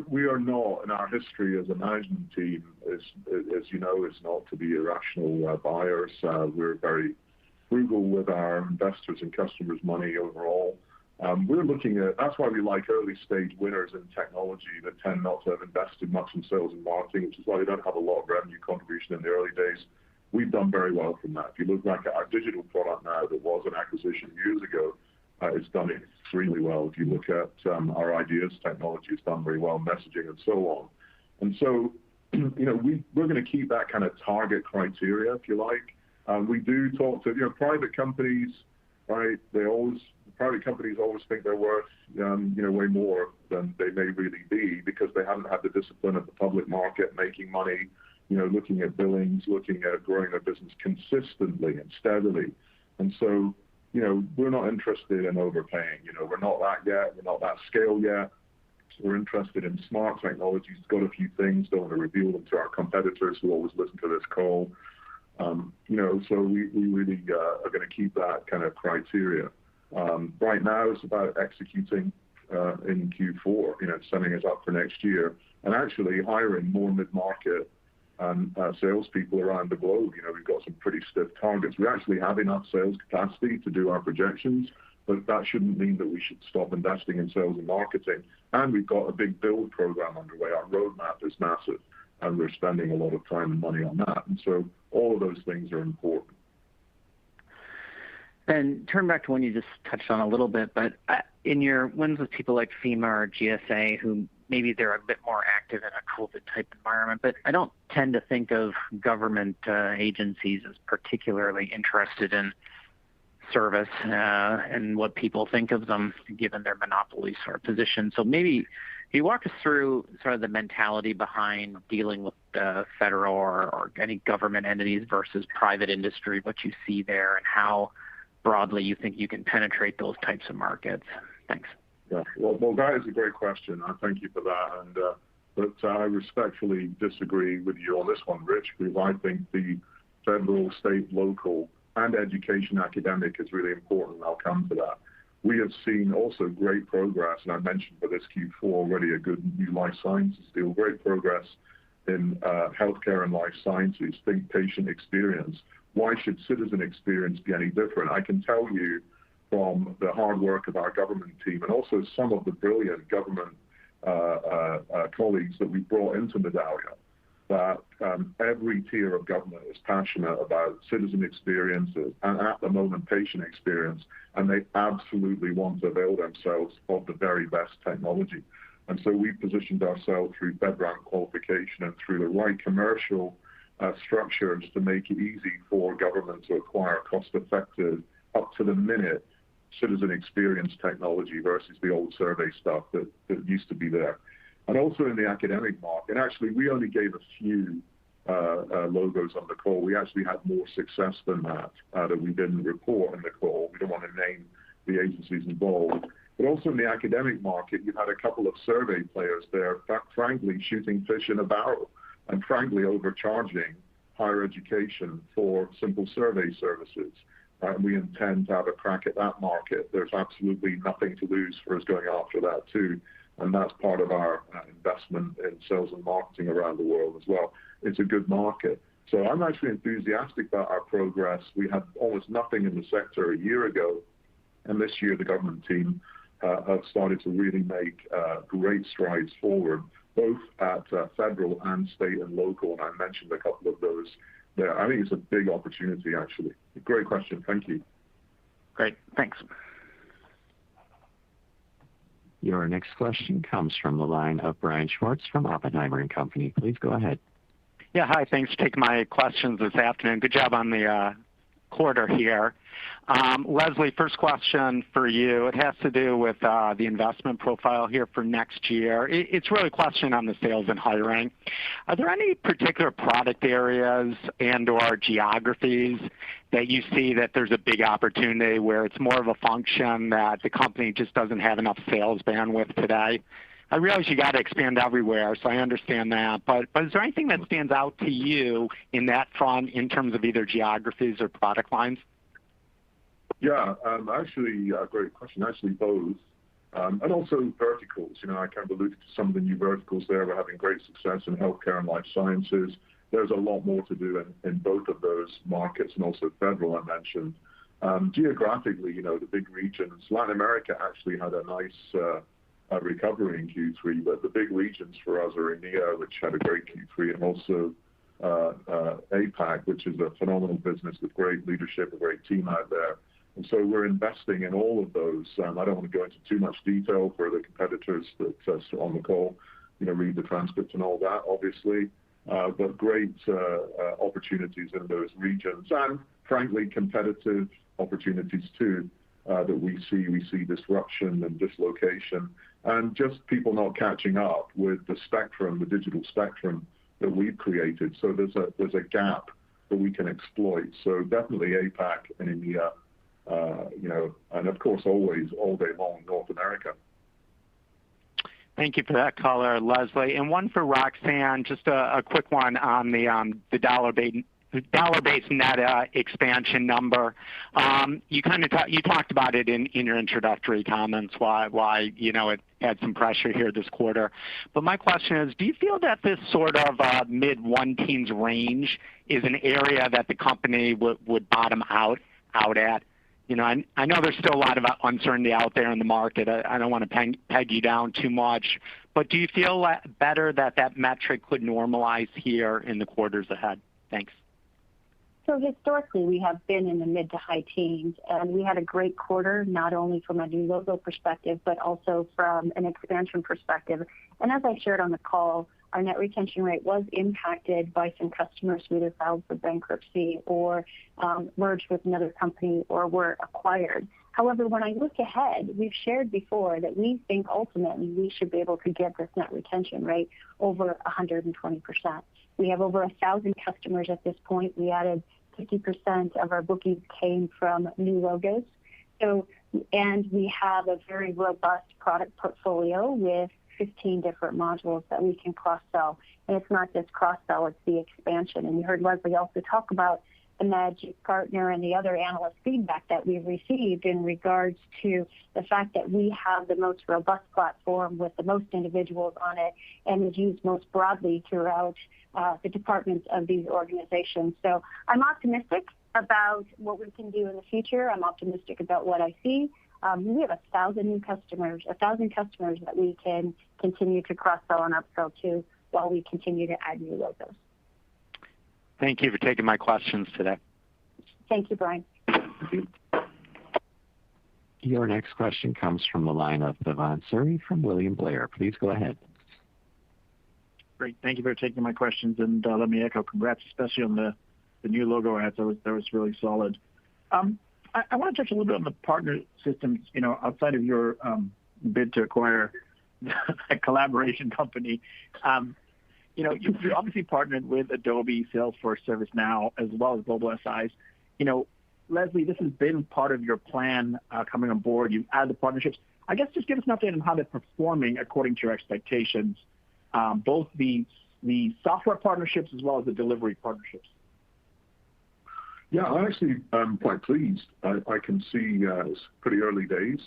we are not, in our history as a management team, as you know, is not to be irrational buyers. We're very frugal with our investors and customers' money overall. We're looking at, that's why we like early stage winners in technology that tend not to have invested much in sales and marketing, which is why they don't have a lot of revenue contribution in the early days. We've done very well from that. If you look back at our digital product now that was an acquisition years ago, it's done extremely well. If you look at our ideas technology, it's done very well, messaging and so on. And so, we're going to keep that kind of target criteria, if you like. We do talk to, private companies, right? Private companies always think they're worth, way more than they may really be because they haven't had the discipline of the public market making money, looking at billings, looking at growing their business consistently and steadily. And so, we're not interested in overpaying. We're not that yet. We're not that scale yet. We're interested in smart technologies. It's got a few things. Don't want to reveal them to our competitors who always listen to this call. So we really are going to keep that kind of criteria. Right now, it's about executing in Q4, setting us up for next year, and actually hiring more mid-market salespeople around the globe. We've got some pretty stiff targets. We actually have enough sales capacity to do our projections, but that shouldn't mean that we should stop investing in sales and marketing. And we've got a big build program underway. Our roadmap is massive, and we're spending a lot of time and money on that. And so all of those things are important. And turn back to one you just touched on a little bit, but in your wins with people like FEMA or GSA, who maybe they're a bit more active in a COVID-type environment, but I don't tend to think of government agencies as particularly interested in service and what people think of them, given their monopoly sort of position. So maybe can you walk us through sort of the mentality behind dealing with federal or any government entities versus private industry, what you see there, and how broadly you think you can penetrate those types of markets? Thanks. Yeah, well, that is a great question. I thank you for that. But I respectfully disagree with you on this one, Rich, because I think the federal, state, local, and education academic is really important. I'll come to that. We have seen also great progress, and I mentioned for this Q4 already a good new life sciences deal, great progress in healthcare and life sciences, think patient experience. Why should citizen experience be any different? I can tell you from the hard work of our government team and also some of the brilliant government colleagues that we brought into Medallia, that every tier of government is passionate about citizen experiences and at the moment patient experience, and they absolutely want to avail themselves of the very best technology. And so we positioned ourselves through FedRAMP qualification and through the right commercial structures to make it easy for government to acquire cost-effective, up-to-the-minute citizen experience technology versus the old survey stuff that used to be there. And also in the academic market, actually we only gave a few logos on the call. We actually had more success than that we didn't report in the call. We don't want to name the agencies involved. But also in the academic market, you've had a couple of survey players there, frankly, shooting fish in a barrel and frankly overcharging higher education for simple survey services. And we intend to have a crack at that market. There's absolutely nothing to lose for us going after that too. And that's part of our investment in sales and marketing around the world as well. It's a good market. So I'm actually enthusiastic about our progress. We had almost nothing in the sector a year ago. And this year, the government team have started to really make great strides forward, both at federal and state and local. And I mentioned a couple of those there. I think it's a big opportunity, actually. Great question. Thank you. Great. Thanks. Your next question comes from the line of Brian Schwartz from Oppenheimer & Company. Please go ahead. Yeah, hi. Thanks for taking my questions this afternoon. Good job on the quarter here. Leslie, first question for you. It has to do with the investment profile here for next year. It's really a question on the sales and hiring. Are there any particular product areas and or geographies that you see that there's a big opportunity where it's more of a function that the company just doesn't have enough sales bandwidth today? I realize you got to expand everywhere, so I understand that. But is there anything that stands out to you in that front in terms of either geographies or product lines? Yeah, actually, great question. Actually, both. And also verticals. I kind of alluded to some of the new verticals there. We're having great success in healthcare and life sciences. There's a lot more to do in both of those markets, and also federal, I mentioned. Geographically, the big regions, Latin America actually had a nice recovery in Q3, but the big regions for us are EMEA, which had a great Q3, and also APAC, which is a phenomenal business with great leadership, a great team out there. And so we're investing in all of those. I don't want to go into too much detail for the competitors that's on the call, read the transcripts and all that, obviously. But great opportunities in those regions, and frankly, competitive opportunities too that we see. We see disruption and dislocation, and just people not catching up with the spectrum, the digital spectrum that we've created. So there's a gap that we can exploit. So definitely APAC and EMEA, and of course always all day long North America. Thank you for that color, Leslie. And one for Roxanne, just a quick one on the dollar-based net expansion number. You talked about it in your introductory comments why it had some pressure here this quarter. But my question is, do you feel that this sort of mid-one-teens range is an area that the company would bottom out at? I know there's still a lot of uncertainty out there in the market. I don't want to peg you down too much, but do you feel better that metric could normalize here in the quarters ahead? Thanks. So historically, we have been in the mid to high teens, and we had a great quarter, not only from a new logo perspective, but also from an expansion perspective. And as I shared on the call, our net retention rate was impacted by some customers who either filed for bankruptcy or merged with another company or were acquired. However, when I look ahead, we've shared before that we think ultimately we should be able to get this net retention rate over 120%. We have over 1,000 customers at this point. We added 50% of our bookings came from new logos. And we have a very robust product portfolio with 15 different modules that we can cross-sell. And it's not just cross-sell, it's the expansion. And you heard Leslie also talk about the Magic Partner and the other analyst feedback that we've received in regards to the fact that we have the most robust platform with the most individuals on it and is used most broadly throughout the departments of these organizations. So I'm optimistic about what we can do in the future. I'm optimistic about what I see. We have 1,000 new customers, 1,000 customers that we can continue to cross-sell and upsell to while we continue to add new logos. Thank you for taking my questions today. Thank you, Brian. Your next question comes from the line of Bhavan Suri from William Blair. Please go ahead. Great. Thank you for taking my questions, and let me echo congrats, especially on the new logo ads. That was really solid. I want to touch a little bit on the partner systems, outside of your bid to acquire a collaboration company. You're obviously partnered with Adobe, Salesforce, ServiceNow, as well as global SIs. Leslie, this has been part of your plan coming on board. You've added the partnerships. I guess just give us an update on how they're performing according to your expectations, both the software partnerships as well as the delivery partnerships. Yeah, I actually am quite pleased. I can see it's pretty early days.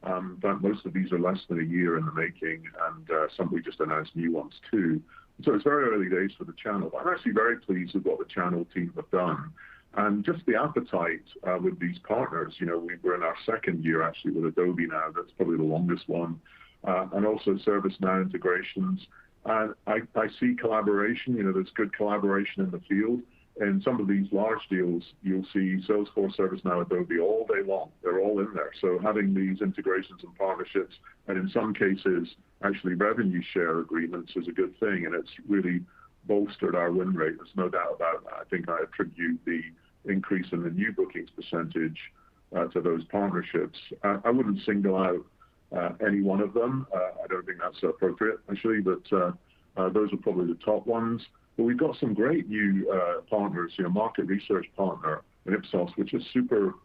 But most of these are less than a year in the making, and some we just announced new ones too. So it's very early days for the channel. I'm actually very pleased with what the channel team have done. And just the appetite with these partners, we're in our second year actually with Adobe now. That's probably the longest one. And also ServiceNow integrations. And I see collaboration, there's good collaboration in the field. In some of these large deals, you'll see Salesforce, ServiceNow, Adobe all day long. They're all in there. So having these integrations and partnerships, and in some cases, actually revenue share agreements is a good thing, and it's really bolstered our win rate. There's no doubt about that. I think I attribute the increase in the new bookings percentage to those partnerships. I wouldn't single out any one of them. I don't think that's appropriate, actually, but those are probably the top ones. But we've got some great new partners, market research partner, Ipsos, which is a super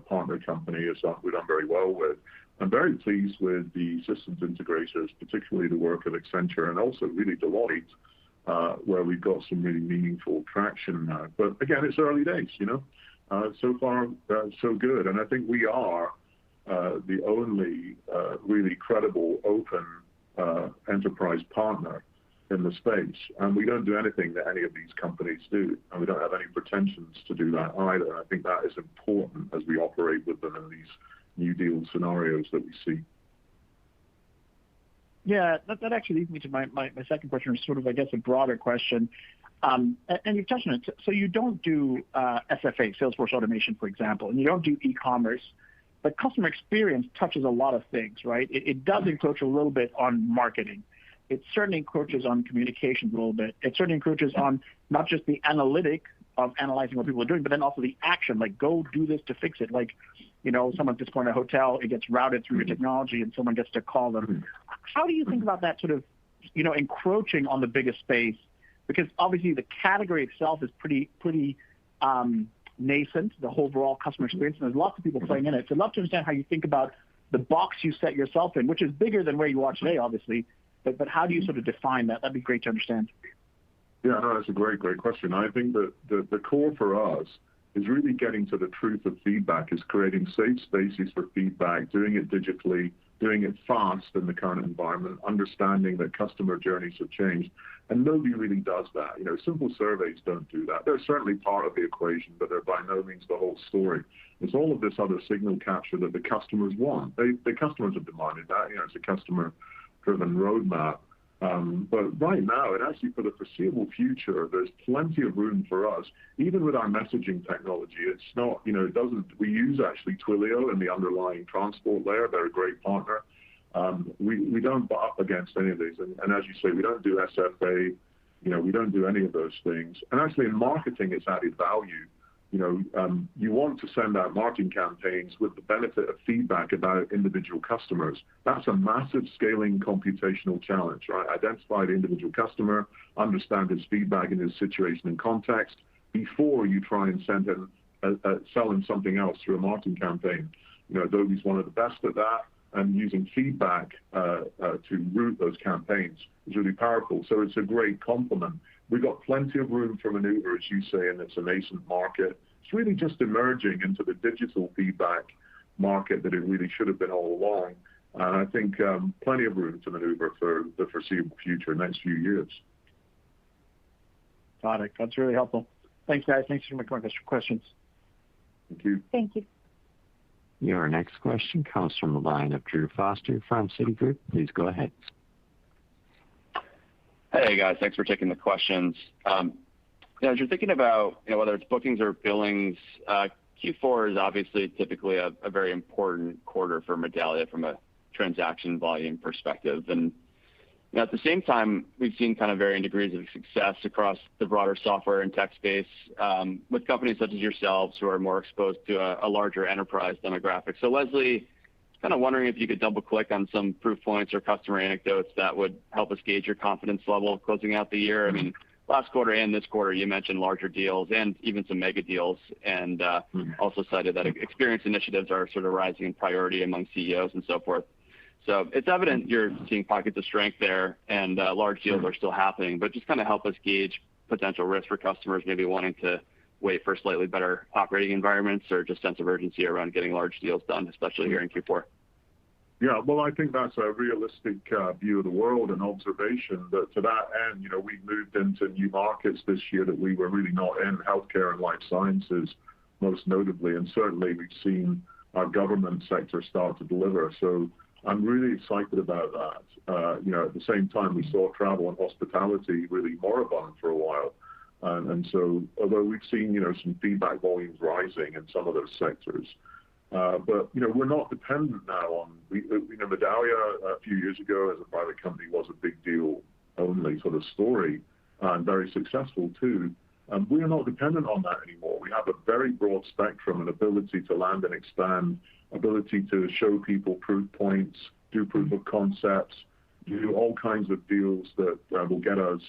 partner company, we've done very well with. I'm very pleased with the systems integrators, particularly the work of Accenture and also really Deloitte, where we've got some really meaningful traction now. But again, it's early days, So far, so good. And I think we are the only really credible, open enterprise partner in the space. And we don't do anything that any of these companies do. And we don't have any pretensions to do that either. I think that is important as we operate with them in these new deal scenarios that we see. Yeah, that actually leads me to my second question, or sort of, I guess, a broader question. And you've touched on it. So you don't do SFA, Salesforce Automation, for example, and you don't do e-commerce, but customer experience touches a lot of things, right? It does encroach a little bit on marketing. It certainly encroaches on communications a little bit. It certainly encroaches on not just the analytic of analyzing what people are doing, but then also the action, like go do this to fix it. Like, someone's disappointed at a hotel, it gets routed through your technology and someone gets to call them. How do you think about that sort of, encroaching on the biggest space? Because obviously the category itself is pretty nascent, the overall customer experience, and there's lots of people playing in it. So I'd love to understand how you think about the box you set yourself in, which is bigger than where you are today, obviously, but how do you sort of define that? That'd be great to understand. Yeah, no, that's a great question. I think that the core for us is really getting to the truth of feedback, is creating safe spaces for feedback, doing it digitally, doing it fast in the current environment, understanding that customer journeys have changed. And nobody really does that. Simple surveys don't do that. They're certainly part of the equation, but they're by no means the whole story. It's all of this other signal capture that the customers want. The customers have demanded that. It's a customer-driven roadmap. But right now, and actually for the foreseeable future, there's plenty of room for us. Even with our messaging technology, it's not, we use actually Twilio in the underlying transport layer. They're a great partner. We don't butt up against any of these. And as you say, we don't do SFA, we don't do any of those things. And actually in marketing, it's added value. You want to send out marketing campaigns with the benefit of feedback about individual customers. That's a massive scaling computational challenge, right? Identify the individual customer, understand his feedback in his situation and context before you try and sell him something else through a marketing campaign. Adobe's one of the best at that, and using feedback to route those campaigns is really powerful. So it's a great complement. We've got plenty of room for maneuver, as you say, and it's a nascent market. It's really just emerging into the digital feedback market that it really should have been all along. And I think plenty of room to maneuver for the foreseeable future, next few years. Got it. That's really helpful. Thanks, guys. Thanks for my questions. Thank you. Thank you. Your next question comes from the line of Drew Foster from Citigroup. Please go ahead. Hey guys, thanks for taking the questions. As you're thinking about whether it's bookings or billings, Q4 is obviously typically a very important quarter for Medallia from a transaction volume perspective. And at the same time, we've seen kind of varying degrees of success across the broader software and tech space with companies such as yourselves who are more exposed to a larger enterprise demographic. So Leslie, kind of wondering if you could double click on some proof points or customer anecdotes that would help us gauge your confidence level closing out the year. I mean, last quarter and this quarter, you mentioned larger deals and even some mega deals, and also cited that experience initiatives are sort of rising in priority among CEOs and so forth. So it's evident you're seeing pockets of strength there, and large deals are still happening, but just kind of help us gauge potential risk for customers maybe wanting to wait for slightly better operating environments, or just sense of urgency around getting large deals done, especially here in Q4. Yeah, well, I think that's a realistic view of the world and observation. That to that end, we've moved into new markets this year that we were really not in, healthcare and life sciences, most notably, and certainly we've seen our government sector start to deliver. So I'm really excited about that. At the same time, we saw travel and hospitality really moribund for a while. And so although we've seen, some feedback volumes rising in some of those sectors, but, we're not dependent now on, Medallia a few years ago as a private company was a big deal only sort of story, and very successful too. We are not dependent on that anymore. We have a very broad spectrum and ability to land and expand, ability to show people proof points, do proof of concepts, do all kinds of deals that will get us,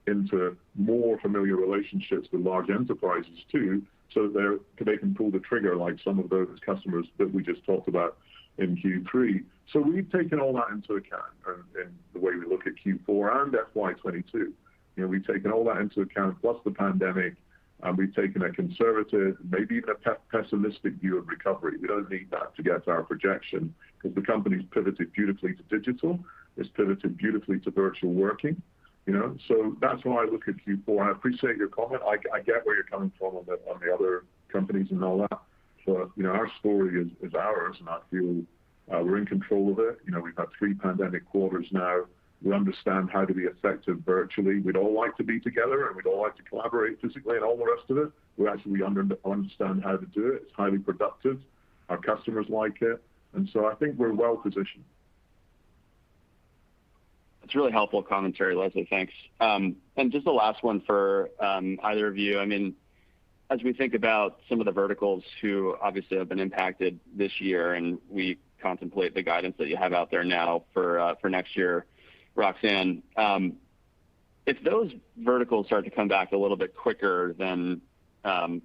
into more familiar relationships with large enterprises too, so that they can pull the trigger like some of those customers that we just talked about in Q3. So we've taken all that into account in the way we look at Q4 and FY22. We've taken all that into account, plus the pandemic, and we've taken a conservative, maybe even a pessimistic view of recovery. We don't need that to get to our projection because the company's pivoted beautifully to digital. It's pivoted beautifully to virtual working. So that's why I look at Q4. I appreciate your comment. I get where you're coming from on the other companies and all that. But our story is ours, and I feel we're in control of it. We've had 3 pandemic quarters now. We understand how to be effective virtually. We'd all like to be together, and we'd all like to collaborate physically and all the rest of it. We actually understand how to do it. It's highly productive. Our customers like it. And so I think we're well positioned. It's really helpful commentary, Leslie. Thanks. And just the last one for either of you. I mean, as we think about some of the verticals who obviously have been impacted this year, and we contemplate the guidance that you have out there now for next year, Roxanne, if those verticals start to come back a little bit quicker than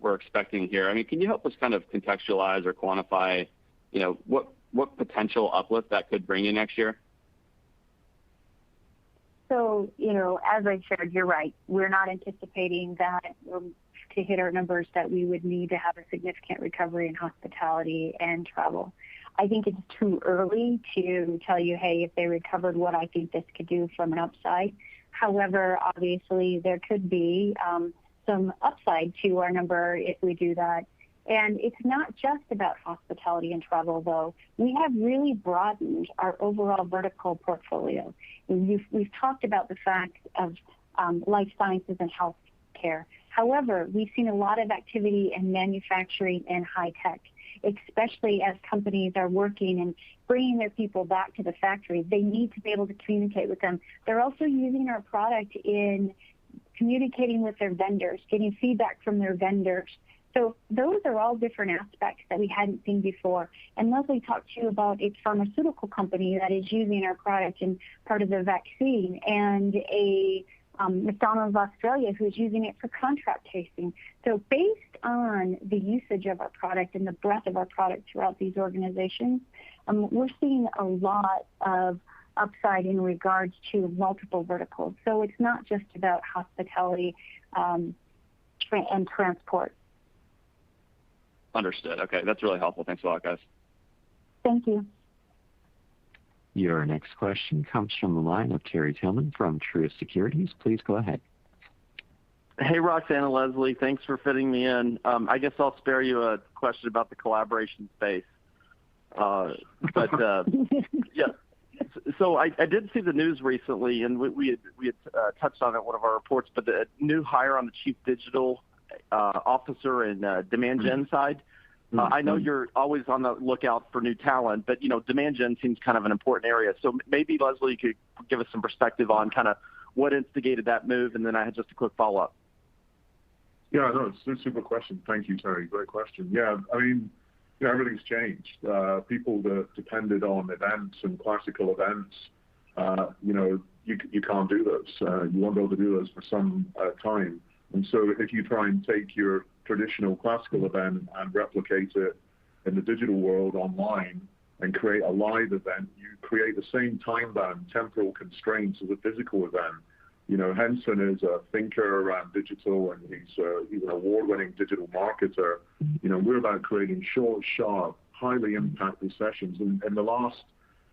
we're expecting here, I mean, can you help us kind of contextualize or quantify, what potential uplift that could bring you next year? So, as I shared, you're right. We're not anticipating that to hit our numbers that we would need to have a significant recovery in hospitality and travel. I think it's too early to tell you, hey, if they recovered, what I think this could do from an upside. However, obviously, there could be some upside to our number if we do that. And it's not just about hospitality and travel, though. We have really broadened our overall vertical portfolio. We've talked about the fact of life sciences and healthcare. However, we've seen a lot of activity in manufacturing and high tech, especially as companies are working and bringing their people back to the factory. They need to be able to communicate with them. They're also using our product in communicating with their vendors, getting feedback from their vendors. So those are all different aspects that we hadn't seen before. And Leslie talked to you about a pharmaceutical company that is using our product in part of the vaccine, and a McDonald's Australia who is using it for contract tracing. So based on the usage of our product and the breadth of our product throughout these organizations, we're seeing a lot of upside in regards to multiple verticals. So it's not just about hospitality and transport. Understood. Okay, that's really helpful. Thanks a lot, guys. Thank you. Your next question comes from the line of Terry Tillman from Truist Securities. Please go ahead. Hey, Roxanne and Leslie, thanks for fitting me in. I guess I'll spare you a question about the collaboration space. Yeah. So I did see the news recently, and we had touched on it in one of our reports, but the new hire on the chief digital officer and demand gen side. I know you're always on the lookout for new talent, but demand gen seems kind of an important area. So maybe Leslie could give us some perspective on kind of what instigated that move, and then I had just a quick follow-up. Yeah, no, it's a super question. Thank you, Terry. Great question. Yeah, I mean, everything's changed. People that depended on events and classical events, you can't do those. You won't be able to do those for some time. And so if you try and take your traditional classical event and replicate it in the digital world online and create a live event, you create the same time-bound temporal constraints as a physical event. Henson is a thinker around digital, and he's an award-winning digital marketer. We're about creating short, sharp, highly impactful sessions. And in the last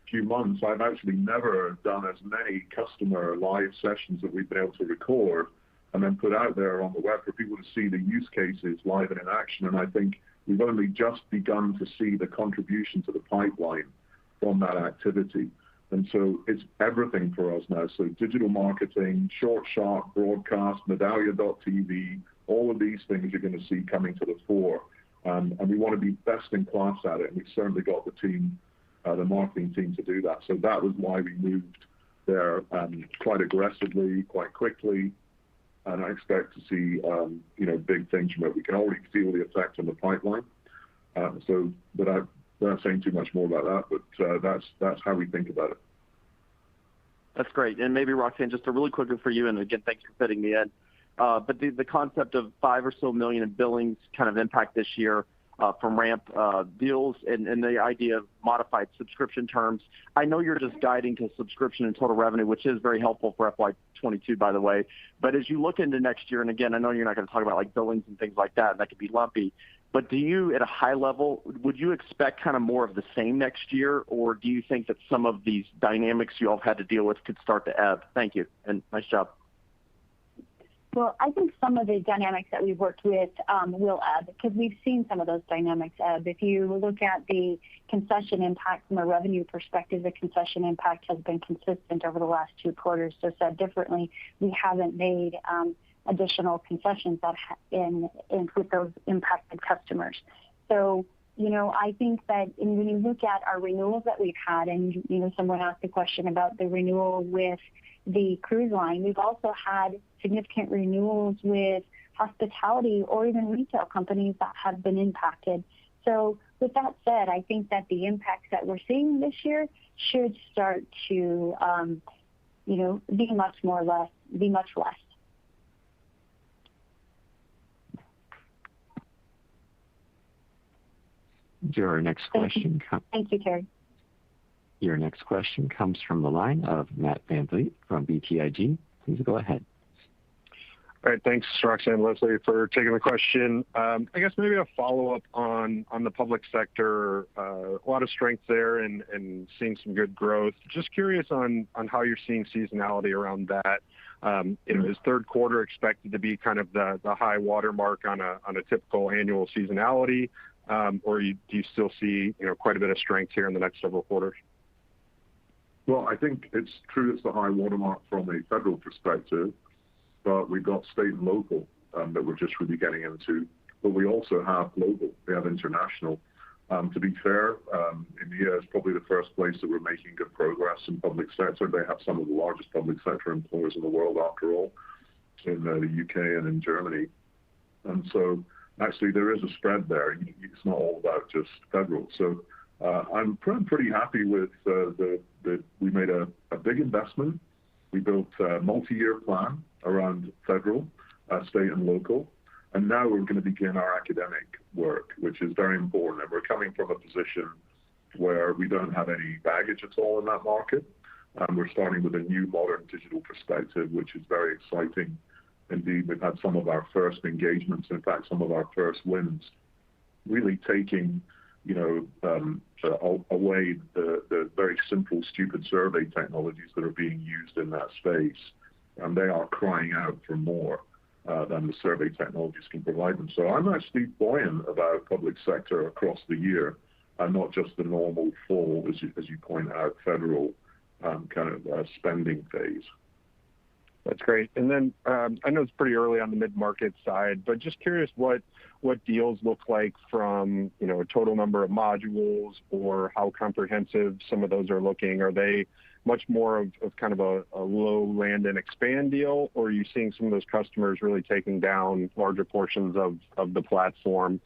few months, I've actually never done as many customer live sessions that we've been able to record and then put out there on the web for people to see the use cases live and in action. And I think we've only just begun to see the contribution to the pipeline from that activity. And so it's everything for us now. So digital marketing, short, sharp, broadcast, Medallia.tv, all of these things you're going to see coming to the fore. And we want to be best in class at it. And we've certainly got the team, the marketing team to do that. So that was why we moved there quite aggressively, quite quickly. And I expect to see, big things from it. We can already feel the effect on the pipeline. But I'm not saying too much more about that, but that's how we think about it. That's great. And maybe, Roxanne, just a really quick one for you, and again, thanks for fitting me in. But the concept of $5 or so million in billings kind of impact this year, from ramp deals and the idea of modified subscription terms. I know you're just guiding to subscription and total revenue, which is very helpful for FY22, by the way. But as you look into next year, and again, I know you're not going to talk about like billings and things like that, and that could be lumpy. But do you, at a high level, would you expect kind of more of the same next year, or do you think that some of these dynamics you all had to deal with could start to ebb? Thank you, and nice job. Well, I think some of the dynamics that we've worked with will ebb because we've seen some of those dynamics ebb. If you look at the concession impact from a revenue perspective, the concession impact has been consistent over the last 2 quarters. So said differently, we haven't made additional concessions in with those impacted customers. So, I think that when you look at our renewals that we've had, and, someone asked a question about the renewal with the cruise line, we've also had significant renewals with hospitality or even retail companies that have been impacted. So with that said, I think that the impacts that we're seeing this year should start to, be much less. Your next question. Thank you, Terry. Your next question comes from the line of Matt VanVliet from BTIG. Please go ahead. All right, thanks, Roxanne and Leslie, for taking the question. I guess maybe a follow-up on the public sector. A lot of strength there and seeing some good growth. Just curious on how you're seeing seasonality around that. Is third quarter expected to be kind of the high water mark on a typical annual seasonality, or do you still see quite a bit of strength here in the next several quarters? Well, I think it's true it's the high watermark from a federal perspective, but we've got state and local that we're just really getting into. But we also have global, we have international. To be fair, India is probably the first place that we're making good progress in public sector. They have some of the largest public sector employers in the world, after all, in the UK and in Germany. And so actually there is a spread there. It's not all about just federal. So I'm pretty happy with we made a big investment. We built a multi-year plan around federal, state and local, and now we're going to begin our academic work, which is very important. And we're coming from a position where we don't have any baggage at all in that market. We're starting with a new modern digital perspective, which is very exciting. Indeed, we've had some of our first engagements, in fact, some of our first wins, really taking away the very simple, stupid survey technologies that are being used in that space. And they are crying out for more than the survey technologies can provide them. So I'm actually buoyant about public sector across the year, and not just the normal fall, as you point out, federal kind of spending phase. That's great. And then I know it's pretty early on the mid-market side, but just curious what deals look like from a total number of modules or how comprehensive some of those are looking. Are they much more of kind of a low land and expand deal, or are you seeing some of those customers really taking down larger portions of the platform,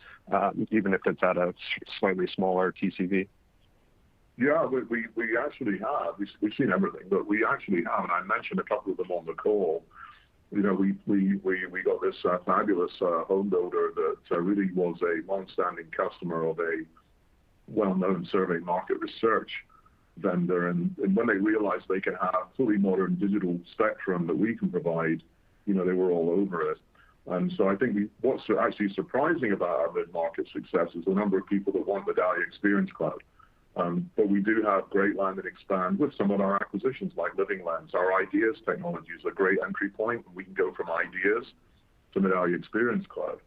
even if it's at a slightly smaller TCV? Yeah, we actually have. We've seen everything, but we actually have, and I mentioned a couple of them on the call. We got this fabulous home builder that really was a long-standing customer of a well-known survey market research vendor, and when they realized they could have fully modern digital spectrum that we can provide, they were all over it. And so I think what's actually surprising about our mid-market success is the number of people that want Medallia Experience Cloud. But we do have great land and expand with some of our acquisitions like Living Lens. Our ideas technology is a great entry point. We can go from ideas to Medallia Experience Cloud.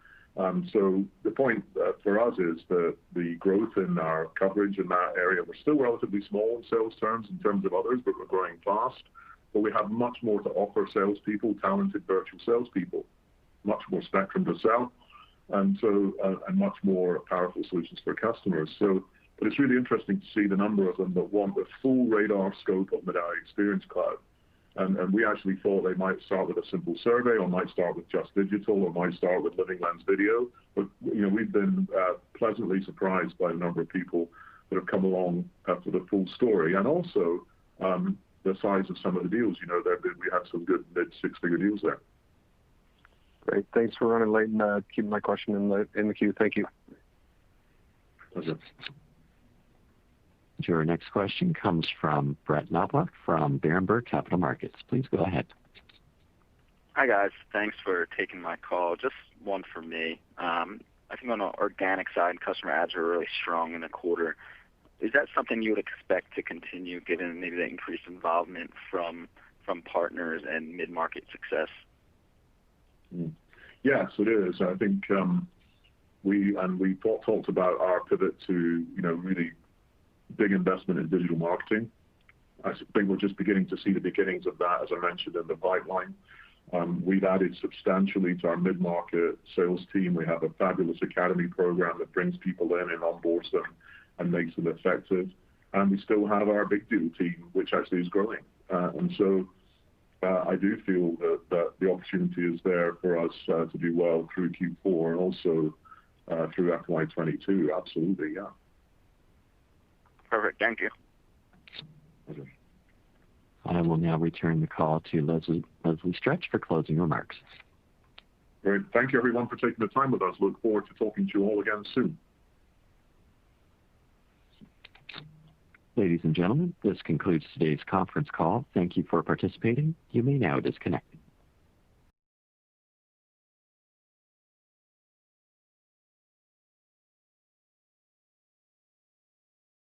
So the point for us is that the growth in our coverage in that area, we're still relatively small in sales terms in terms of others, but we're growing fast. But we have much more to offer salespeople, talented virtual salespeople, much more spectrum to sell, and much more powerful solutions for customers. But it's really interesting to see the number of them that want the full radar scope of Medallia Experience Cloud. And we actually thought they might start with a simple survey, or might start with just digital, or might start with Living Lens video. But we've been pleasantly surprised by the number of people that have come along for the full story, and also the size of some of the deals. We had some good mid-six-figure deals there. Great. Thanks for running late and keeping my question in the queue. Thank you. Pleasure. Your next question comes from Brett Knoblauch from Berenberg Capital Markets. Please go ahead. Hi, guys. Thanks for taking my call. Just one for me. I think on the organic side, customer ads are really strong in the quarter. Is that something you would expect to continue given maybe the increased involvement from partners and mid-market success? Yes, it is. I think we talked about our pivot to really big investment in digital marketing. I think we're just beginning to see the beginnings of that, as I mentioned in the pipeline. We've added substantially to our mid-market sales team. We have a fabulous academy program that brings people in and onboards them and makes them effective. And we still have our big deal team, which actually is growing. And so I do feel that the opportunity is there for us to do well through Q4 and also through FY22. Absolutely, yeah. Perfect. Thank you. Okay. I will now return the call to Leslie Stretch for closing remarks. Great. Thank you, everyone, for taking the time with us. Look forward to talking to you all again soon. Ladies and gentlemen, this concludes today's conference call. Thank you for participating. You may now disconnect.